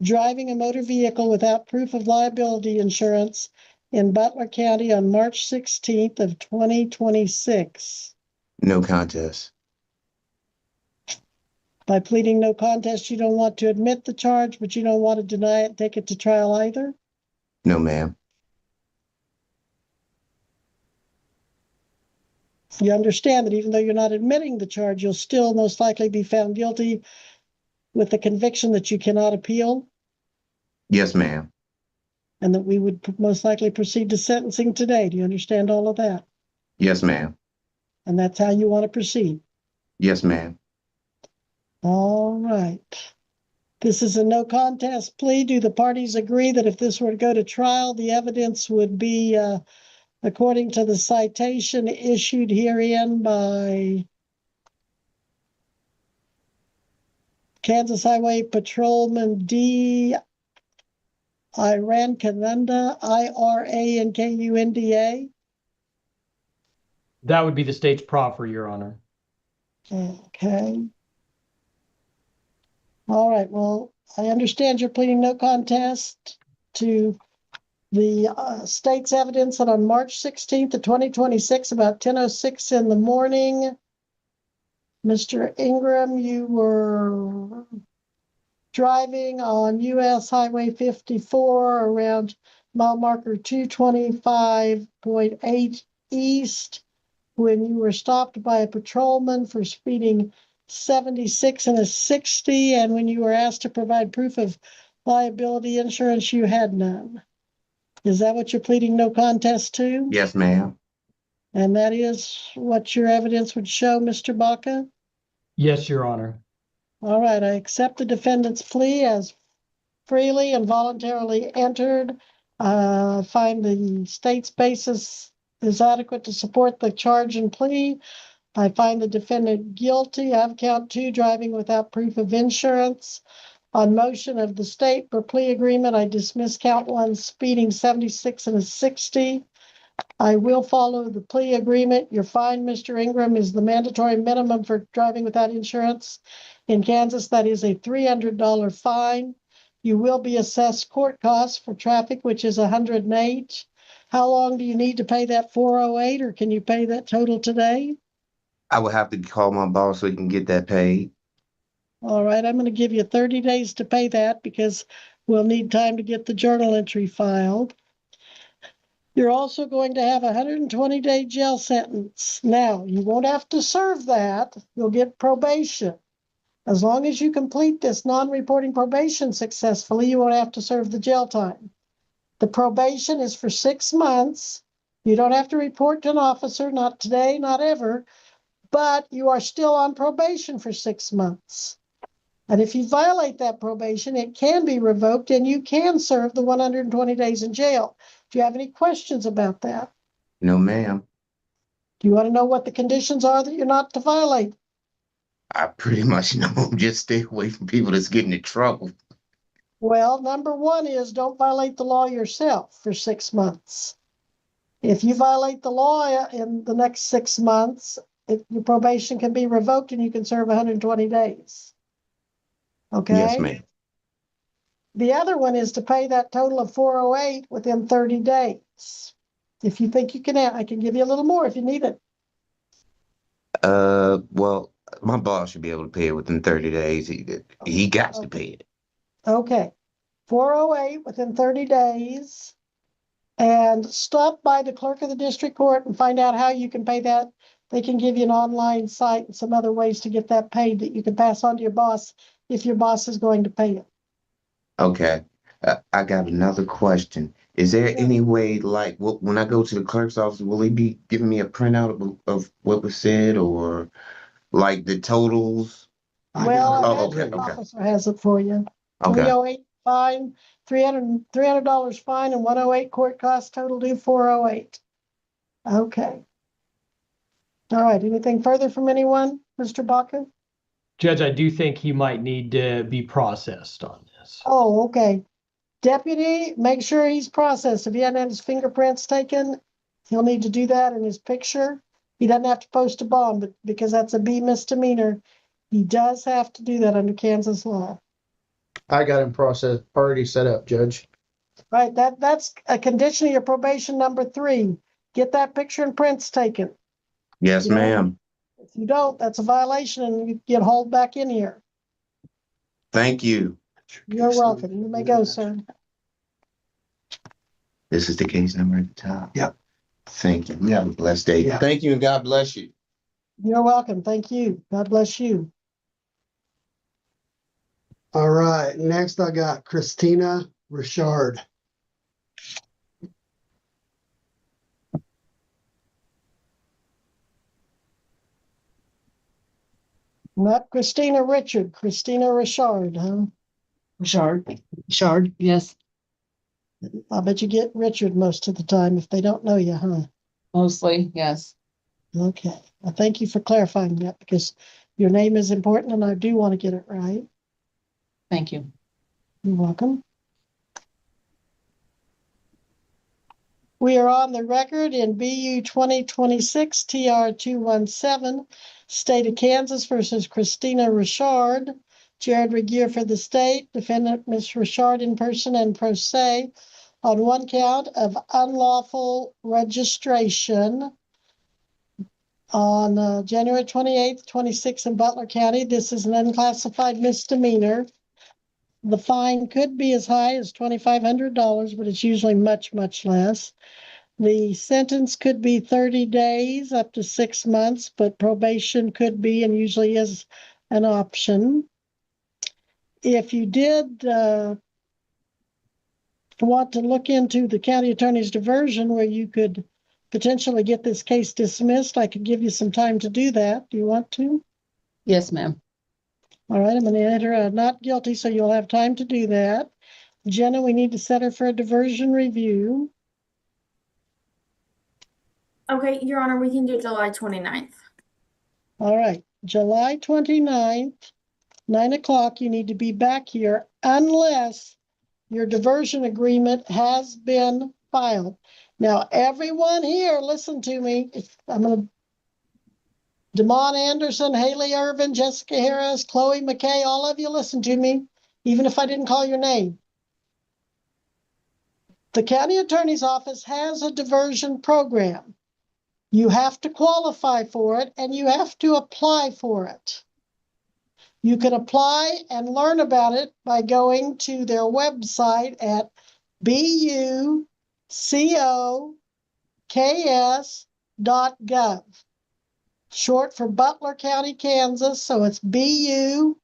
driving a motor vehicle without proof of liability insurance in Butler County on March 16th of 2026? No contest. By pleading no contest, you don't want to admit the charge, but you don't want to deny it, take it to trial either? No, ma'am. You understand that even though you're not admitting the charge, you'll still most likely be found guilty with the conviction that you cannot appeal, Yes, ma'am. and that we would most likely proceed to sentencing today. Do you understand all of that? Yes, ma'am. And that's how you want to proceed? Yes, ma'am. All right. This is a no contest plea. Do the parties agree that if this were to go to trial, the evidence would be, according to the citation issued herein by Kansas Highway Patrolman D. Irankanunda, Irankunda? That would be the state's proffer, Your Honor. Okay. All right, well, I understand you're pleading no contest to the state's evidence that on March 16th of 2026, about 10:06 in the morning, Mr. Ingram, you were driving on US Highway 54 around mile marker 225.8 east when you were stopped by a patrolman for speeding 76 and a 60, and when you were asked to provide proof of liability insurance, you had none. Is that what you're pleading no contest to? Yes, ma'am. And that is what your evidence would show, Mr. Baca? Yes, Your Honor. All right, I accept the defendant's plea as freely and voluntarily entered. Find the state's basis is adequate to support the charge and plea. I find the defendant guilty of count 2, driving without proof of insurance. On motion of the state for plea agreement, I dismiss count 1, speeding 76 and a 60. I will follow the plea agreement. Your fine, Mr. Ingram, is the mandatory minimum for driving without insurance. In Kansas, that is a $300 fine. You will be assessed court costs for traffic, which is $108. How long do you need to pay that $408, or can you pay that total today? I would have to call my boss so he can get that paid. All right, I'm going to give you 30 days to pay that because we'll need time to get the journal entry filed. You're also going to have a 120-day jail sentence. Now, you won't have to serve that. You'll get probation. As long as you complete this non-reporting probation successfully, you won't have to serve the jail time. The probation is for 6 months. You don't have to report to an officer, not today, not ever, but you are still on probation for 6 months. And if you violate that probation, it can be revoked and you can serve the 120 days in jail. Do you have any questions about that? No, ma'am. Do you want to know what the conditions are that you're not to violate? I pretty much know. Just stay away from people that's getting in trouble. Well, number 1 is don't violate the law yourself for 6 months. If you violate the law in the next 6 months, your probation can be revoked and you can serve 120 days. Okay? Yes, ma'am. The other one is to pay that total of $408 within 30 days. If you think you can, I can give you a little more if you need it. Well, my boss should be able to pay it within 30 days. He got to pay it. Okay. $408 within 30 days. And stop by the clerk of the district court and find out how you can pay that. They can give you an online site and some other ways to get that paid that you can pass on to your boss if your boss is going to pay it. Okay. I got another question. Is there any way, like, when I go to the clerk's office, will he be giving me a printout of what was said, or like the totals? Well, Oh, the okay, district okay. officer has it for you. Okay. 308 fine, $300 fine, and 108 court costs, total due 408. Okay. All right. Anything further from anyone, Mr. Baca? Judge, I do think he might need to be processed on this. Oh, okay. Deputy, make sure he's processed. If he hadn't had his fingerprints taken, he'll need to do that in his picture. He doesn't have to post a bond, but because that's a B misdemeanor, he does have to do that under Kansas law. I got him processed, already set up, Judge. Right, that's a condition of your probation number 3. Get that picture and prints taken. Yes, Yeah. ma'am. If you don't, that's a violation and you get hauled back in here. Thank you. You're welcome. You may go, sir. This is the case number at the top. Yep. Thank you. You have a blessed day. Yeah. Thank you, and God bless you. You're welcome. Thank you. God bless you. All right, next I got Christina Richard. Not Christina Richard, Christina Richard, huh? Richard, yes, I bet you get Richard most of the time if they don't know you, huh? mostly, yes. Okay. Well, thank you for clarifying that because your name is important and I do want to get it right. Thank you. You're welcome. We are on the record in BU 2026 TR 217, State of Kansas versus Christina Richard. Jared Regier for the state, defendant Ms. Richard in person and pro se on one count of unlawful registration on January 28th, 26 in Butler County. This is an unclassified misdemeanor. The fine could be as high as $2,500, but it's usually much, much less. The sentence could be 30 days up to 6 months, but probation could be and usually is an option. If you did want to look into the county attorney's diversion where you could potentially get this case dismissed, I could give you some time to do that. Do you want to? Yes, ma'am. All right, I'm going to enter a not guilty, so you'll have time to do that. Jenna, we need to set her for a diversion review. Okay, Your Honor, we can do July 29th. All right, July 29th, 9 o'clock, you need to be back here unless your diversion agreement has been filed. Now, everyone here, listen to me. I'm going to Damon Anderson, Haley Irvin, Jessica Harris, Chloe McKay, all of you listen to me, even if I didn't call your name. The county attorney's office has a diversion program. You have to qualify for it and you have to apply for it. You can apply and learn about it by going to their website at bucoks.gov. Short for Butler County, Kansas. So it's bucoks.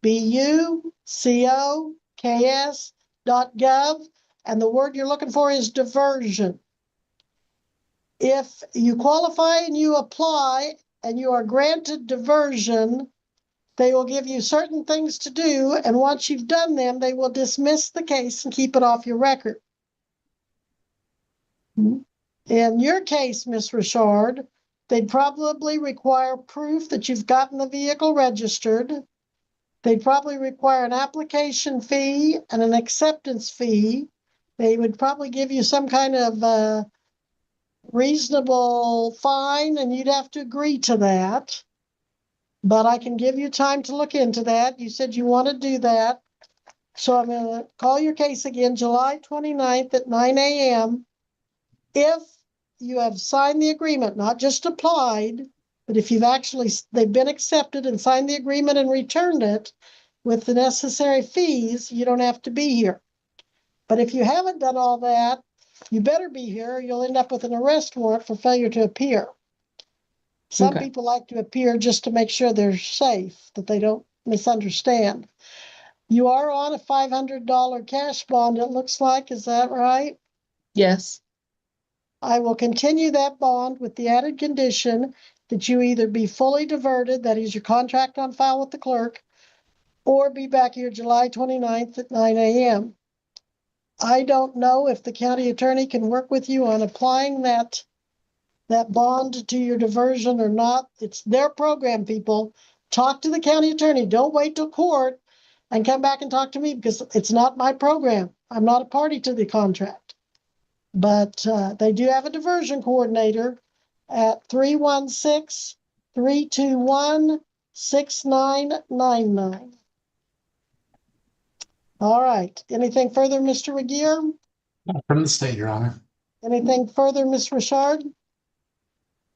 bucoks.gov. And the word you're looking for is diversion. If you qualify and you apply and you are granted diversion, they will give you certain things to do. And once you've done them, they will dismiss the case and keep it off your record. In your case, Ms. Richard, they'd probably require proof that you've gotten the vehicle registered. They'd probably require an application fee and an acceptance fee. They would probably give you some kind of reasonable fine, and you'd have to agree to that. But I can give you time to look into that. You said you want to do that. So I'm going to call your case again, July 29th at 9 a.m. If you have signed the agreement, not just applied, but if they've been accepted and signed the agreement and returned it with the necessary fees, you don't have to be here. But if you haven't done all that, you better be here or you'll end up with an arrest warrant for failure to appear. Some people like to appear just to make sure they're safe, that they don't misunderstand. You are on a $500 cash bond, it looks like. Is that right? Yes. I will continue that bond with the added condition that you either be fully diverted, that is your contract on file with the clerk, or be back here July 29th at 9 a.m. I don't know if the county attorney can work with you on applying that bond to your diversion or not. It's their program, people. Talk to the county attorney. Don't wait till court and come back and talk to me because it's not my program. I'm not a party to the contract. But they do have a diversion coordinator at 316-321-6999. All right. Anything further, Mr. Regier? From the state, Your Honor. Anything further, Ms. Richard?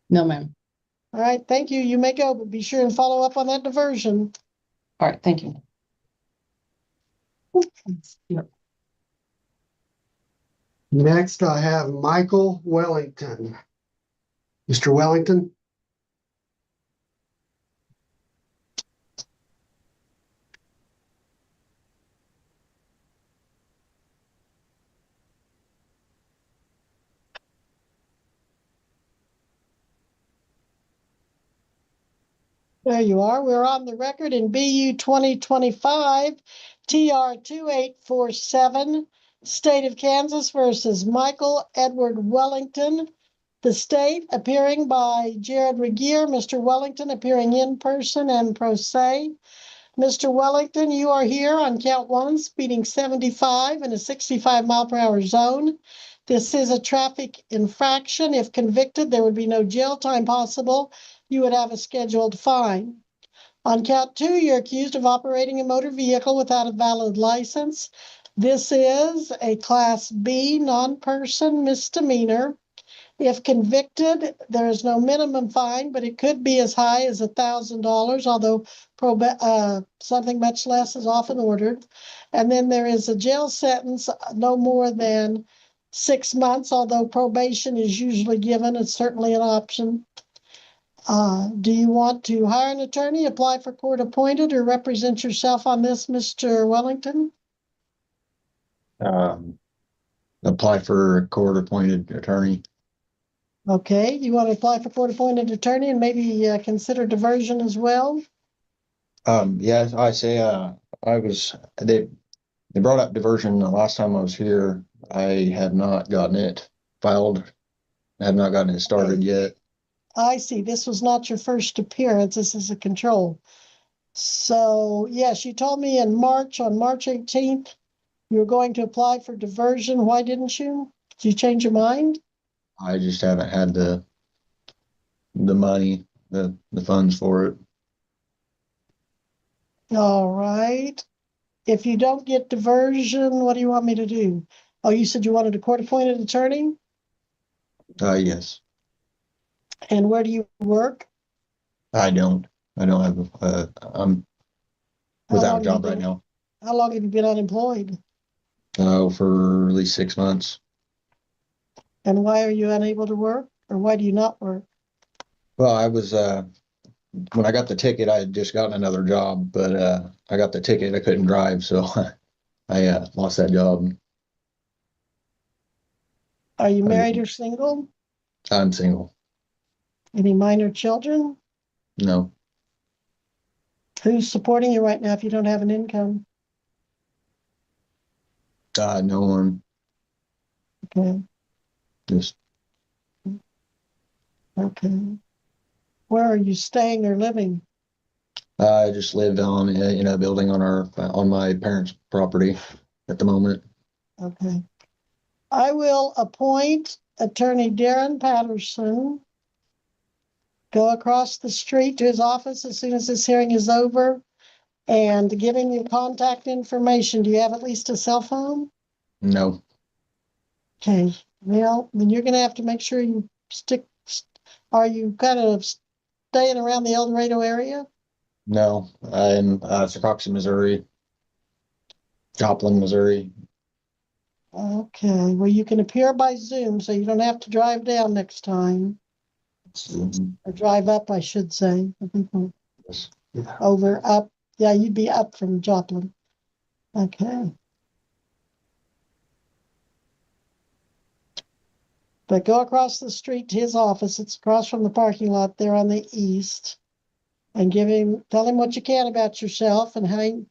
No, ma'am. All right. Thank you. You may go, but be sure and follow up on that diversion. All right, thank you. Next, I have Michael Wellington. Mr. Wellington? There you are. We're on the record in BU 2025 TR 2847, State of Kansas versus Michael Edward Wellington. The state appearing by Jared Regier, Mr. Wellington appearing in person and pro se. Mr. Wellington, you are here on count 1, speeding 75 in a 65-mile-per-hour zone. This is a traffic infraction. If convicted, there would be no jail time possible. You would have a scheduled fine. On count 2, you're accused of operating a motor vehicle without a valid license. This is a Class B non-person misdemeanor. If convicted, there is no minimum fine, but it could be as high as $1,000, although something much less is often ordered. And then there is a jail sentence no more than 6 months, although probation is usually given. It's certainly an option. Do you want to hire an attorney, apply for court appointed, or represent yourself on this, Mr. Wellington? Apply for a court appointed attorney. Okay, you want to apply for court appointed attorney and maybe consider diversion as well? Yeah, I say, they brought up diversion the last time I was here. I have not gotten it filed. I have not gotten it started yet. I see. This was not your first appearance. This is a control. So, yes, you told me in March, on March 18th, you were going to apply for diversion. Why didn't you? Did you change your mind? I just haven't had the money, the funds for it. All right. If you don't get diversion, what do you want me to do? Oh, you said you wanted a court-appointed attorney? Yes. And where do you work? I don't have, I'm How without long a have you job right been- now. How long have you been unemployed? For at least 6 months. And why are you unable to work? Or why do you not work? Well, I was, when I got the ticket, I had just gotten another job, but, I got the ticket, I couldn't drive, so I, lost that job. Are you married or single? I'm single. Any minor children? No, Who's supporting you right now if you don't have an income? no one, Okay, just, okay. Where are you staying or living? I just lived on, in a building on my parents' property at the moment. Okay. I will appoint Attorney Darren Patterson. Go across the street to his office as soon as this hearing is over and give him your contact information. Do you have at least a cell phone? No, Okay, well, then you're gonna have to make sure you are you kind of staying around the El Dorado area? no, I'm, Secaucus, Missouri, Joplin, Missouri. Okay, well, you can appear by Zoom, so you don't have to drive down next time. Or drive up, I should say. I think up. Yeah, you'd be up from Joplin. Okay. But go across the street to his office. It's across from the parking lot there on the east. And tell him what you can about yourself and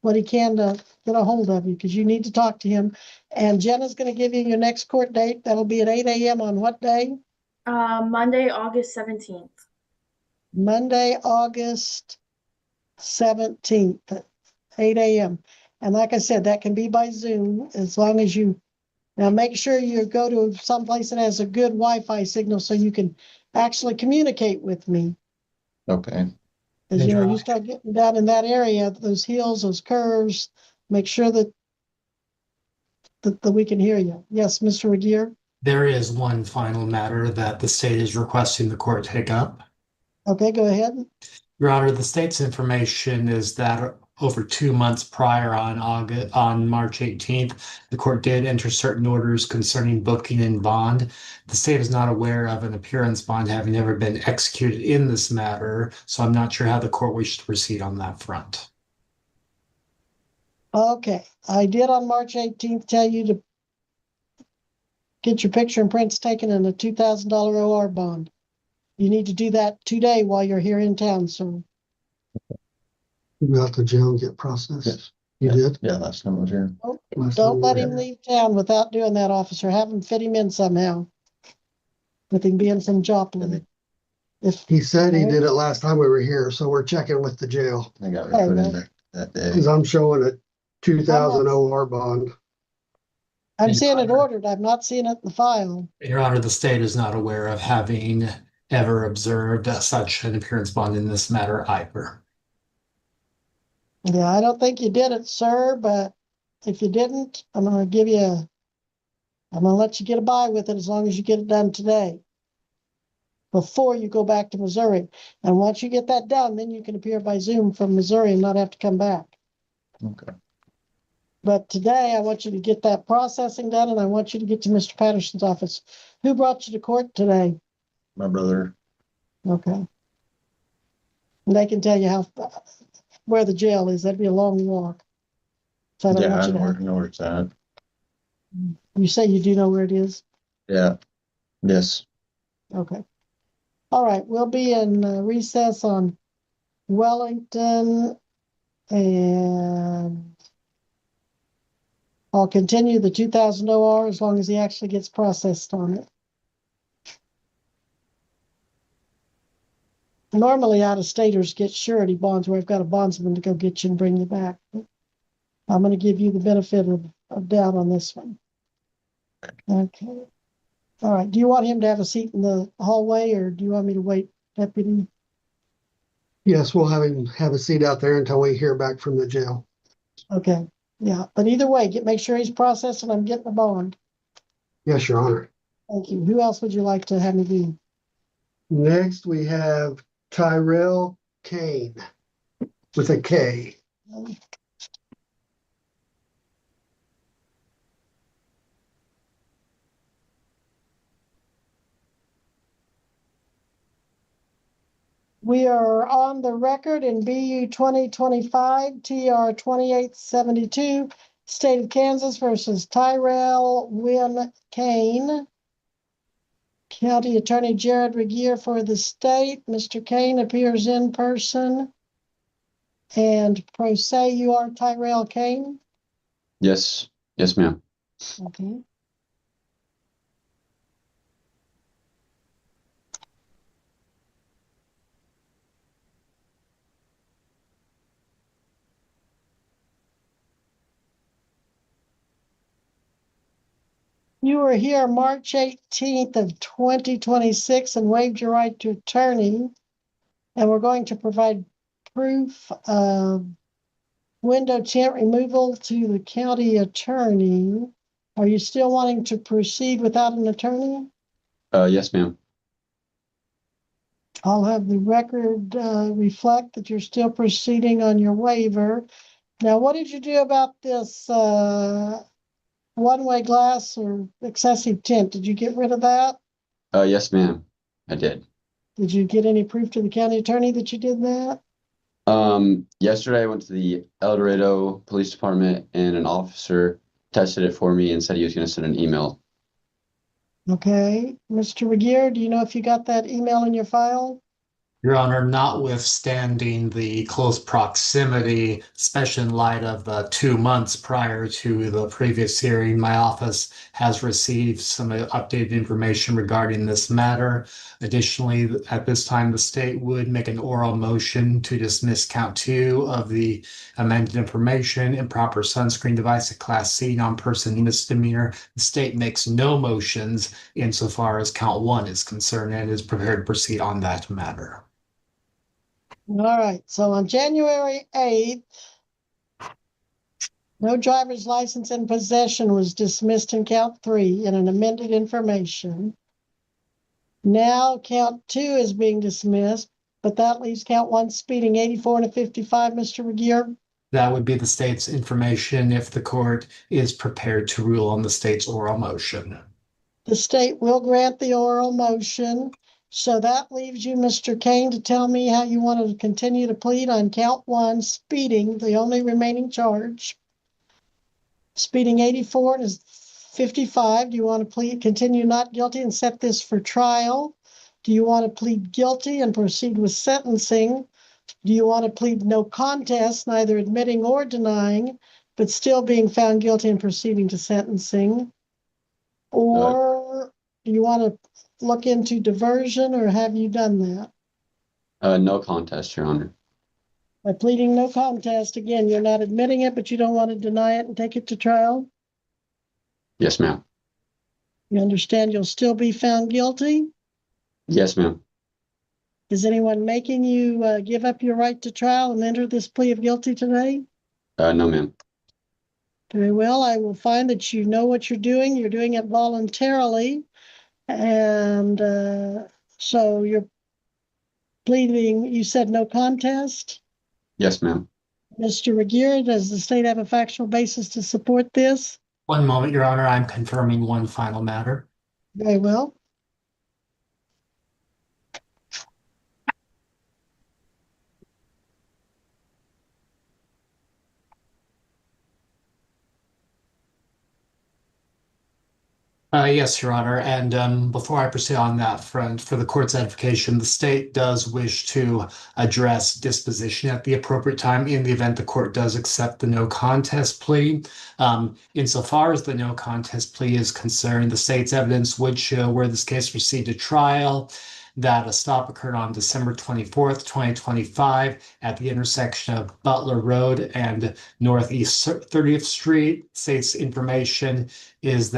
what he can to get a hold of you, because you need to talk to him. And Jenna's going to give you your next court date. That'll be at 8 a.m. on what day? Monday, August 17th. Monday, August 17th, at 8 a.m. And like I said, that can be by Zoom as long as now make sure you go to someplace that has a good Wi-Fi signal so you can actually communicate with me. Okay. As you know, you start getting down in that area, those hills, those curves, make sure that we can hear you. Yes, Mr. Regier? There is one final matter that the state is requesting the court take up. Okay, go ahead. Your Honor, the state's information is that over 2 months prior on March 18th, the court did enter certain orders concerning booking and bond. The state is not aware of an appearance bond having ever been executed in this matter, so I'm not sure how the court wishes to proceed on that front. Okay, I did on March 18th tell you to get your picture and prints taken in a $2,000 OR bond. You need to do that today while you're here in town, sir. You got to jail and get processed. Yes. You did? Yeah, last time I was here. Don't let him leave town without doing that, officer. Have him fit him in somehow. With him being from Joplin. He said he did it last time we were here, so we're checking with the jail. I got Okay, put well- in there that day. Cause I'm showing a 2,000 OR bond. I'm seeing it ordered. I'm not seeing it in the file. Your Honor, the state is not aware of having ever observed such an appearance bond in this matter either. Yeah, I don't think you did it, sir, but if you didn't, I'm gonna let you get by with it as long as you get it done today. Before you go back to Missouri. And once you get that done, then you can appear by Zoom from Missouri and not have to come back. Okay. But today, I want you to get that processing done, and I want you to get to Mr. Patterson's office. Who brought you to court today? My brother. Okay. And they can tell you where the jail is. That'd be a long walk. So I don't Yeah, want I you to have. know where it's at. You say you do know where it is? Yeah. Yes. Okay. All right, we'll be in recess on Wellington, and I'll continue the 2,000 OR as long as he actually gets processed on it. Normally, out-of-staters get surety bonds where I've got a bondsman to go get you and bring you back. I'm going to give you the benefit of doubt on this one. Okay. All right. Do you want him to have a seat in the hallway, or do you want me to wait, Deputy? Yes, we'll have him have a seat out there until we hear back from the jail. Okay. Yeah. But either way, make sure he's processed and I'm getting a bond. Yes, Your Honor. Thank you. Who else would you like to have me do? Next, we have Tyrell Kane with a K. We are on the record in BU 2025 TR 2872, State of Kansas versus Tyrell Wynn Kane. County Attorney Jared Regier for the state. Mr. Kane appears in person. And pro se, you are Tyrell Kane? Yes. Yes, ma'am. Okay. You were here March 18th of 2026 and waived your right to attorney. And we're going to provide proof of window tint removal to the county attorney. Are you still wanting to proceed without an attorney? Yes, ma'am. I'll have the record reflect that you're still proceeding on your waiver. Now, what did you do about this one-way glass or excessive tint? Did you get rid of that? Yes, ma'am. I did. Did you get any proof to the county attorney that you did that? Yesterday I went to the El Dorado Police Department and an officer tested it for me and said he was going to send an email. Okay. Mr. Regier, do you know if you got that email in your file? Your Honor, notwithstanding the close proximity, especially in light of the 2 months prior to the previous hearing, my office has received some updated information regarding this matter. Additionally, at this time, the state would make an oral motion to dismiss count 2 of the amended information, improper sunscreen device, a class C non-person misdemeanor. The state makes no motions insofar as count 1 is concerned and is prepared to proceed on that matter. All right. So on January 8th, no driver's license in possession was dismissed in count 3 in an amended information. Now count 2 is being dismissed, but that leaves count 1 speeding 84 and a 55, Mr. Regier. That would be the state's information if the court is prepared to rule on the state's oral motion. The state will grant the oral motion. So that leaves you, Mr. Kane, to tell me how you want to continue to plead on count 1, speeding, the only remaining charge. Speeding 84 is 55. Do you want to continue not guilty and set this for trial? Do you want to plead guilty and proceed with sentencing? Do you want to plead no contest, neither admitting or denying, but still being found guilty and proceeding to sentencing? Or do you want to look into diversion, or have you done that? No contest, Your Honor. By pleading no contest, again, you're not admitting it, but you don't want to deny it and take it to trial? Yes, ma'am. You understand you'll still be found guilty? Yes, ma'am. Is anyone making you give up your right to trial and enter this plea of guilty today? No, ma'am. Very well. I will find that you know what you're doing. You're doing it voluntarily. And so you're pleading, you said no contest? Yes, ma'am. Mr. Regier, does the state have a factual basis to support this? One moment, Your Honor. I'm confirming one final matter. Very well. Yes, Your Honor. And before I proceed on that front, for the court's edification, the state does wish to address disposition at the appropriate time in the event the court does accept the no contest plea. Insofar as the no contest plea is concerned, the state's evidence would show where this case proceed to trial, that a stop occurred on December 24th, 2025 at the intersection of Butler Road and Northeast 30th Street. State's information is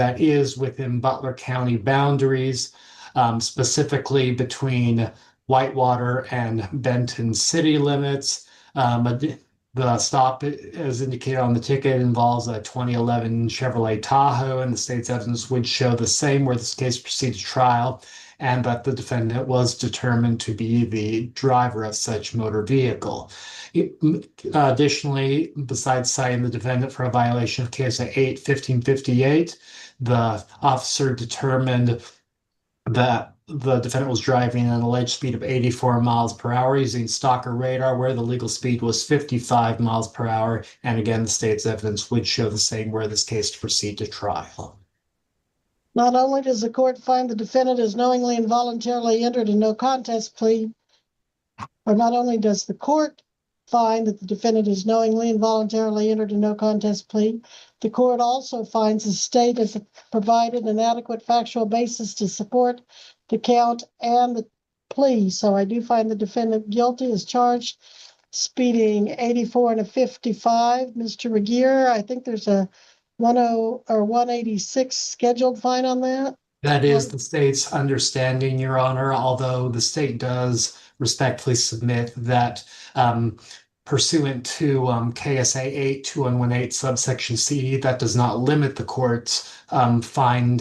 within Butler County boundaries, specifically between Whitewater and Benton city limits. The stop, as indicated on the ticket, involves a 2011 Chevrolet Tahoe, and the state's evidence would show the same where this case proceeds to trial, and that the defendant was determined to be the driver of such motor vehicle. Additionally, besides citing the defendant for a violation of KSA 8-1558, the officer determined that the defendant was driving at an alleged speed of 84 miles per hour using stalker radar, where the legal speed was 55 miles per hour. And again, the state's evidence would show the same where this case to proceed to trial. Not only does the court find the defendant has knowingly and voluntarily entered a no contest plea, or not only does the court find that the defendant has knowingly and voluntarily entered a no contest plea, the court also finds the state has provided an adequate factual basis to support the count and the plea. So I do find the defendant guilty as charged, speeding 84 and a 55. Mr. Regier, I think there's a 10 or 186 scheduled fine on that. That is the state's understanding, Your Honor, although the state does respectfully submit that pursuant to KSA 8-2118 subsection C, that does not limit the court's fine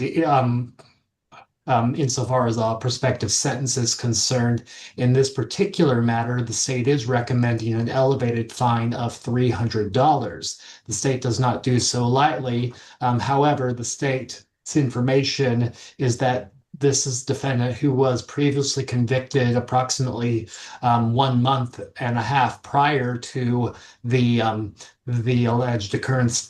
insofar as a prospective sentence is concerned. In this particular matter, the state is recommending an elevated fine of $300. The state does not do so lightly. However, the state's information is that this is a defendant who was previously convicted approximately 1 month and a half prior to the alleged occurrence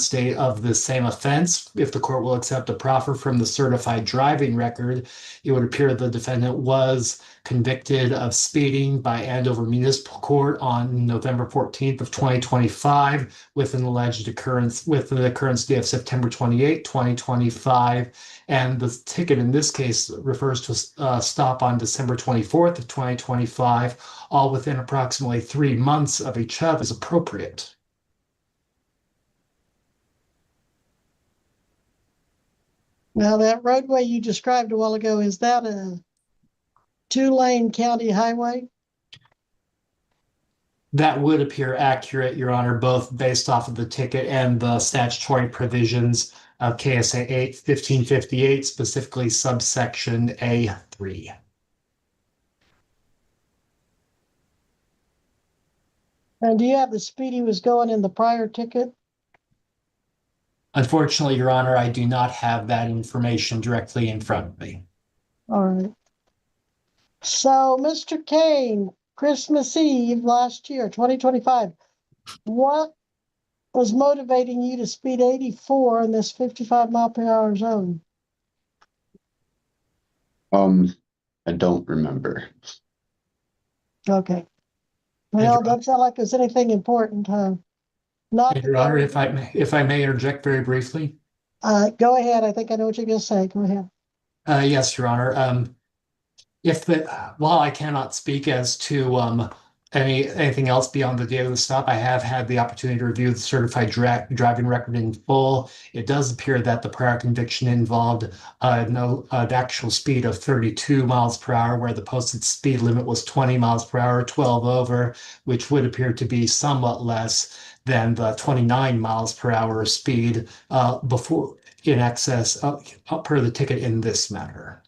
date of the same offense. If the court will accept a proffer from the certified driving record, it would appear the defendant was convicted of speeding by Andover Municipal Court on November 14th of 2025 with an alleged occurrence date of September 28, 2025. And the ticket in this case refers to a stop on December 24th of 2025, all within approximately 3 months of each other is appropriate. Now, that roadway you described a while ago, is that a 2-lane county highway? That would appear accurate, Your Honor, both based off of the ticket and the statutory provisions of KSA 8-1558, specifically subsection A3. And do you have the speed he was going in the prior ticket? Unfortunately, Your Honor, I do not have that information directly in front of me. All right. So, Mr. Kane, Christmas Eve last year, 2025, what was motivating you to speed 84 in this 55 mile per hour zone? I don't remember. Okay. Well, it doesn't sound like there's anything important, huh? Not Your Honor, if I may interject very briefly. Go ahead. I think I know what you're going to say. Go ahead. Yes, Your Honor. While I cannot speak as to anything else beyond the date of the stop, I have had the opportunity to review the certified driving record in full. It does appear that the prior conviction involved an actual speed of 32 miles per hour, where the posted speed limit was 20 miles per hour, 12 over, which would appear to be somewhat less than the 29 miles per hour speed before in excess per the ticket in this matter.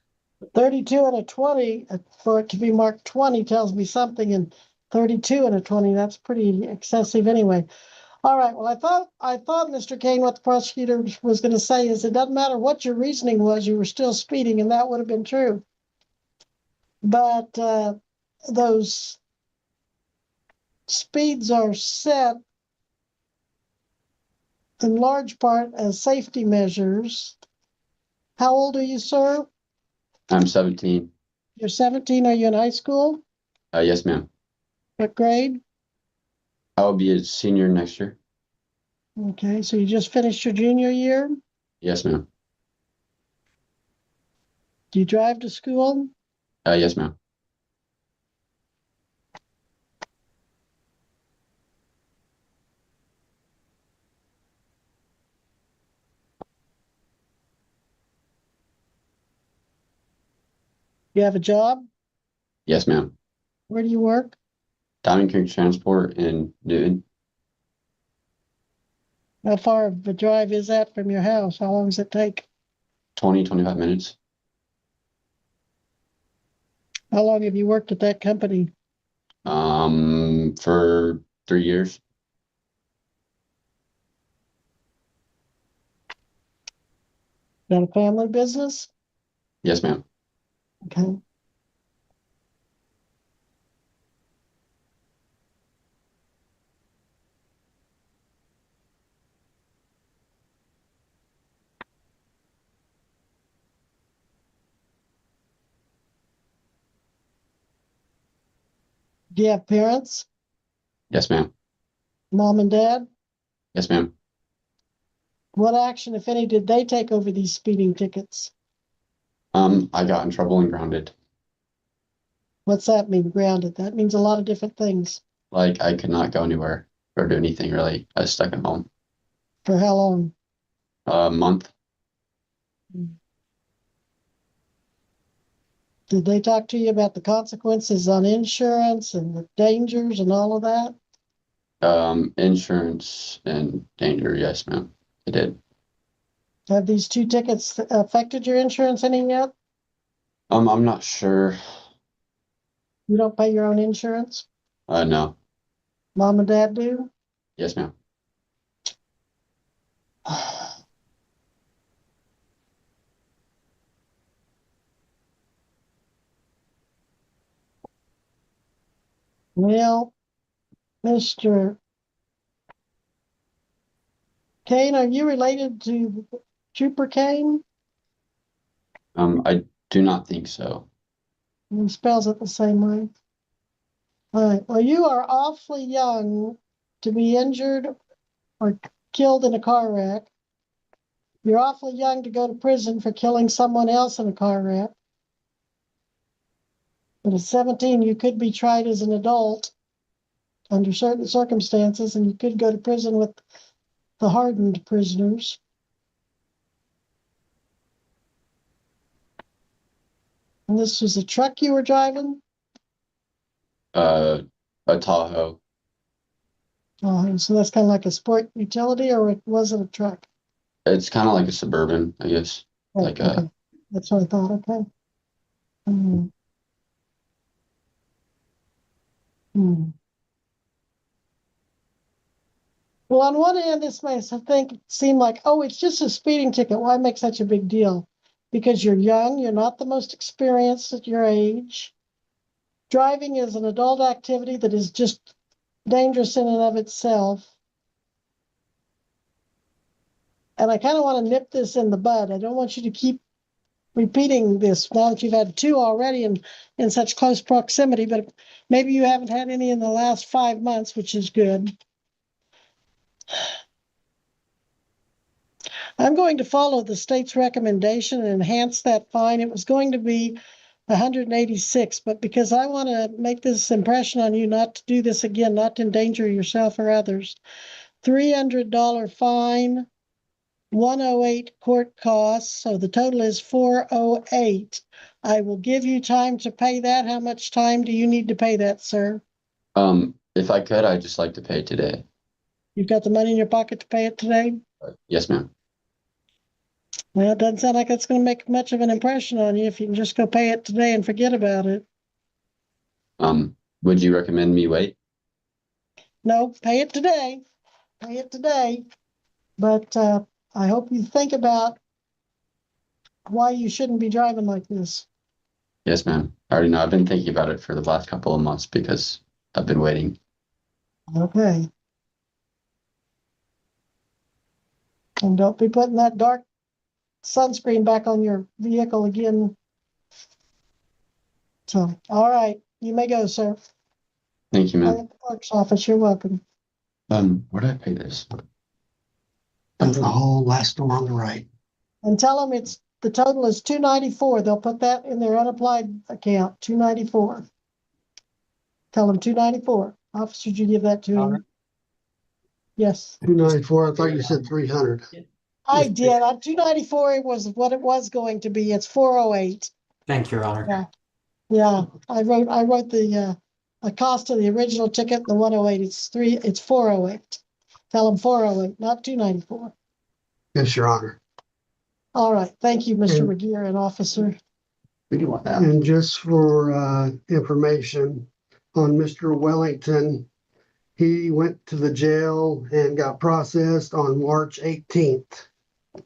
32 and a 20, for it to be marked 20 tells me something, and 32 and a 20, that's pretty excessive anyway. All right, well, I thought, Mr. Kane, what the prosecutor was going to say is it doesn't matter what your reasoning was, you were still speeding, and that would have been true. But those speeds are set in large part as safety measures. How old are you, sir? I'm 17. You're 17. Are you in high school? Yes, ma'am. What grade? I will be a senior next year. Okay, so you just finished your junior year? Yes, ma'am. Do you drive to school? Yes, ma'am. You have a job? Yes, ma'am. Where do you work? Diamond Creek Transport in Newton. How far of a drive is that from your house? How long does it take? 25 minutes. How long have you worked at that company? For 3 years. Got a family business? Yes, ma'am. Okay. Do you have parents? Yes, ma'am. Mom and dad? Yes, ma'am. What action, if any, did they take over these speeding tickets? I got in trouble and grounded. What's that mean, grounded? That means a lot of different things. Like I could not go anywhere or do anything really. I was stuck at home. For how long? A month. Did they talk to you about the consequences on insurance and the dangers and all of that? Insurance and danger. Yes, ma'am. It did. Have these 2 tickets affected your insurance any yet? I'm not sure. You don't pay your own insurance? No. Mom and dad do? Yes, ma'am. Well, Mr. Kane, are you related to Trooper Kane? I do not think so. He spells it the same way. All right. Well, you are awfully young to be injured or killed in a car wreck. You're awfully young to go to prison for killing someone else in a car wreck. But at 17, you could be tried as an adult under certain circumstances, and you could go to prison with the hardened prisoners. And this was a truck you were driving? A Tahoe. Oh, so that's kind of like a sport utility, or was it a truck? It's kind of like a Suburban, I guess. Oh, Like okay. That's what I thought. Okay. Hmm. Well, on one hand, this may seem like, oh, it's just a speeding ticket. Why make such a big deal? Because you're young, you're not the most experienced at your age. Driving is an adult activity that is just dangerous in and of itself. And I kind of want to nip this in the bud. I don't want you to keep repeating this now that you've had 2 already in such close proximity, but maybe you haven't had any in the last 5 months, which is good. I'm going to follow the state's recommendation and enhance that fine. It was going to be 186, but because I want to make this impression on you not to do this again, not to endanger yourself or others, $300 fine, 108 court costs, so the total is 408. I will give you time to pay that. How much time do you need to pay that, sir? If I could, I'd just like to pay today. You've got the money in your pocket to pay it today? Yes, ma'am. Well, it doesn't sound like it's going to make much of an impression on you if you can just go pay it today and forget about it. Would you recommend me wait? No, pay it today. Pay it today. But I hope you think about why you shouldn't be driving like this. Yes, ma'am. I already know. I've been thinking about it for the last couple of months because I've been waiting. Okay. And don't be putting that dark sunscreen back on your vehicle again. So, all right, you may go, sir. Thank you, At ma'am. the clerk's office, you're welcome. Where did I pay this? That's the whole last door on the right. And tell them the total is $294. They'll put that in their unapplied account, $294. Tell them $294. Officer, did you give that to him? Yes, 294, I thought you said 300. I did. $294 was what it was going to be. It's 408. Thank you, Your Honor. Yeah. Yeah, I wrote the cost of the original ticket, the 108. It's 408. Tell them 408, not 294. Yes, Your Honor. All right, thank you, Mr. And- Regier and officer. We do want that. And just for information on Mr. Wellington, he went to the jail and got processed on March 18th. And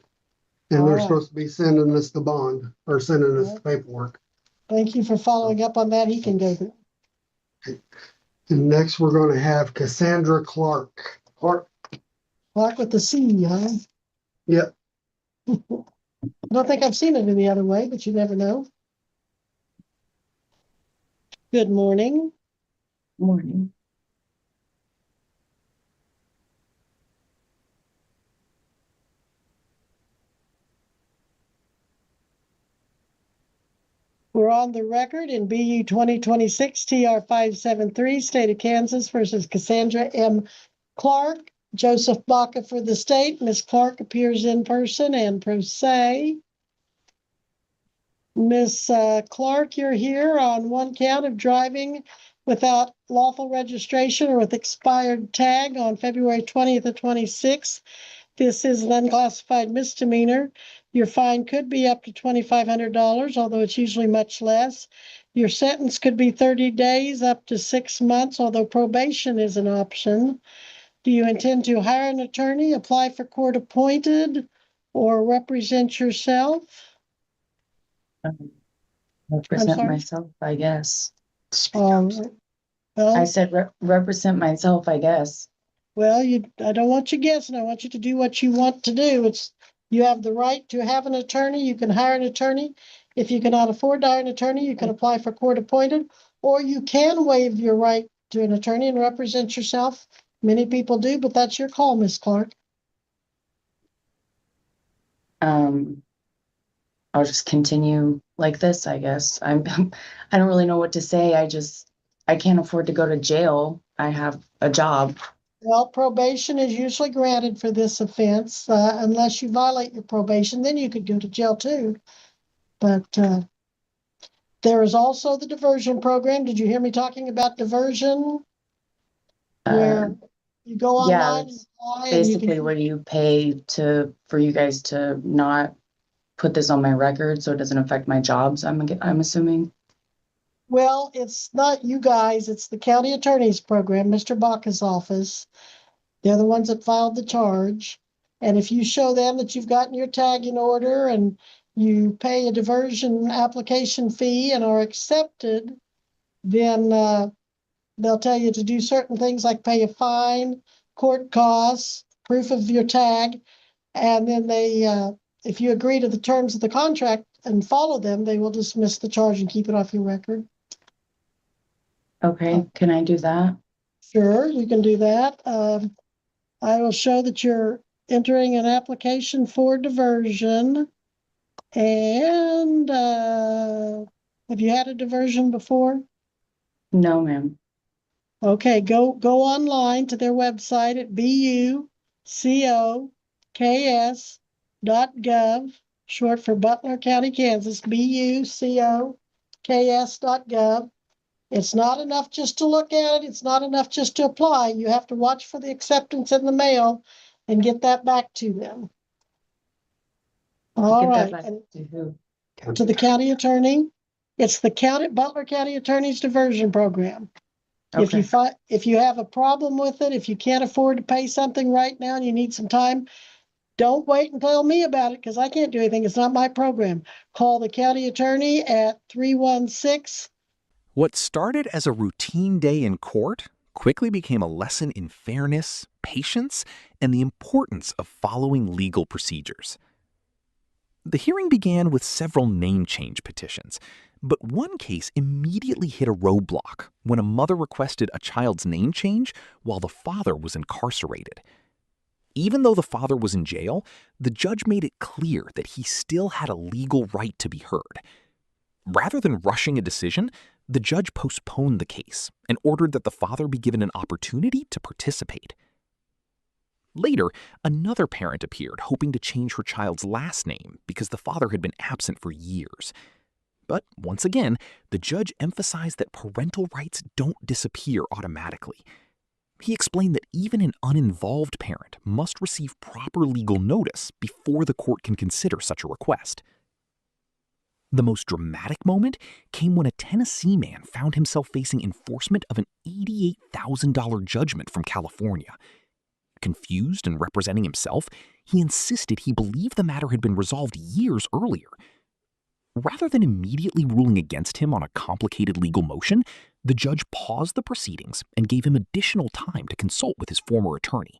they're Alright. supposed to be sending us the bond or sending us the paperwork. Thank you for following up on that. He can go through. And next we're going to have Cassandra Clark. Clark with the C, huh? Yep. I don't think I've seen it any other way, but you never know. Good morning. Morning. We're on the record in BU 2026 TR 573, State of Kansas versus Cassandra M. Clark. Joseph Baca for the state. Ms. Clark appears in person and pro se. Ms. Clark, you're here on one count of driving without lawful registration or with expired tag on February 20th or 26th. This is an unclassified misdemeanor. Your fine could be up to $2,500, although it's usually much less. Your sentence could be 30 days up to 6 months, although probation is an option. Do you intend to hire an attorney, apply for court appointed, or represent yourself? Represent sorry? myself, I guess. Well, I said represent myself, I guess. well, I don't want you guessing. I want you to do what you want to do. You have the right to have an attorney. You can hire an attorney. If you cannot afford to hire an attorney, you can apply for court appointed, or you can waive your right to an attorney and represent yourself. Many people do, but that's your call, Ms. Clark. I'll just continue like this, I guess. I don't really know what to say. I can't afford to go to jail. I have a job. Well, probation is usually granted for this offense, unless you violate your probation, then you could go to jail too. But there is also the diversion program. Did you hear me talking about diversion? Where you go online, and apply, and you Basically can, where you pay for you guys to not put this on my record so it doesn't affect my jobs, I'm assuming. well, it's not you guys, it's the county attorney's program, Mr. Baca's office. They're the ones that filed the charge. And if you show them that you've gotten your tag in order and you pay a diversion application fee and are accepted, then they'll tell you to do certain things like pay a fine, court costs, proof of your tag, and then if you agree to the terms of the contract and follow them, they will dismiss the charge and keep it off your record. Okay, can I do that? Sure, you can do that. I will show that you're entering an application for diversion. And have you had a diversion before? No, ma'am. Okay, go online to their website at bucoks.gov, short for Butler County, Kansas, bucoks.gov. It's not enough just to look at it. It's not enough just to apply. You have to watch for the acceptance in the mail and get that back to them. All Get right, that back and to who? to the county attorney. It's the Butler County Attorney's Diversion Program. Okay. If you have a problem with it, if you can't afford to pay something right now and you need some time, don't wait and tell me about it because I can't do anything. It's not my program. Call the county attorney at 316. What started as a routine day in court quickly became a lesson in fairness, patience, and the importance of following legal procedures. The hearing began with several name change petitions, but one case immediately hit a roadblock when a mother requested a child's name change while the father was incarcerated. Even though the father was in jail, the judge made it clear that he still had a legal right to be heard. Rather than rushing a decision, the judge postponed the case and ordered that the father be given an opportunity to participate. Later, another parent appeared hoping to change her child's last name because the father had been absent for years. But once again, the judge emphasized that parental rights don't disappear automatically. He explained that even an uninvolved parent must receive proper legal notice before the court can consider such a request. The most dramatic moment came when a Tennessee man found himself facing enforcement of an $88,000 judgment from California. Confused and representing himself, he insisted he believed the matter had been resolved years earlier. Rather than immediately ruling against him on a complicated legal motion, the judge paused the proceedings and gave him additional time to consult with his former attorney.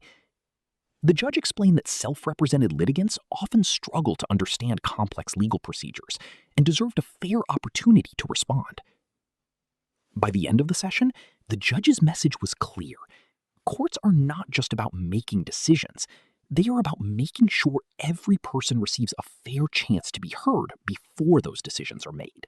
The judge explained that self-represented litigants often struggle to understand complex legal procedures and deserved a fair opportunity to respond. By the end of the session, the judge's message was clear. Courts are not just about making decisions. They are about making sure every person receives a fair chance to be heard before those decisions are made.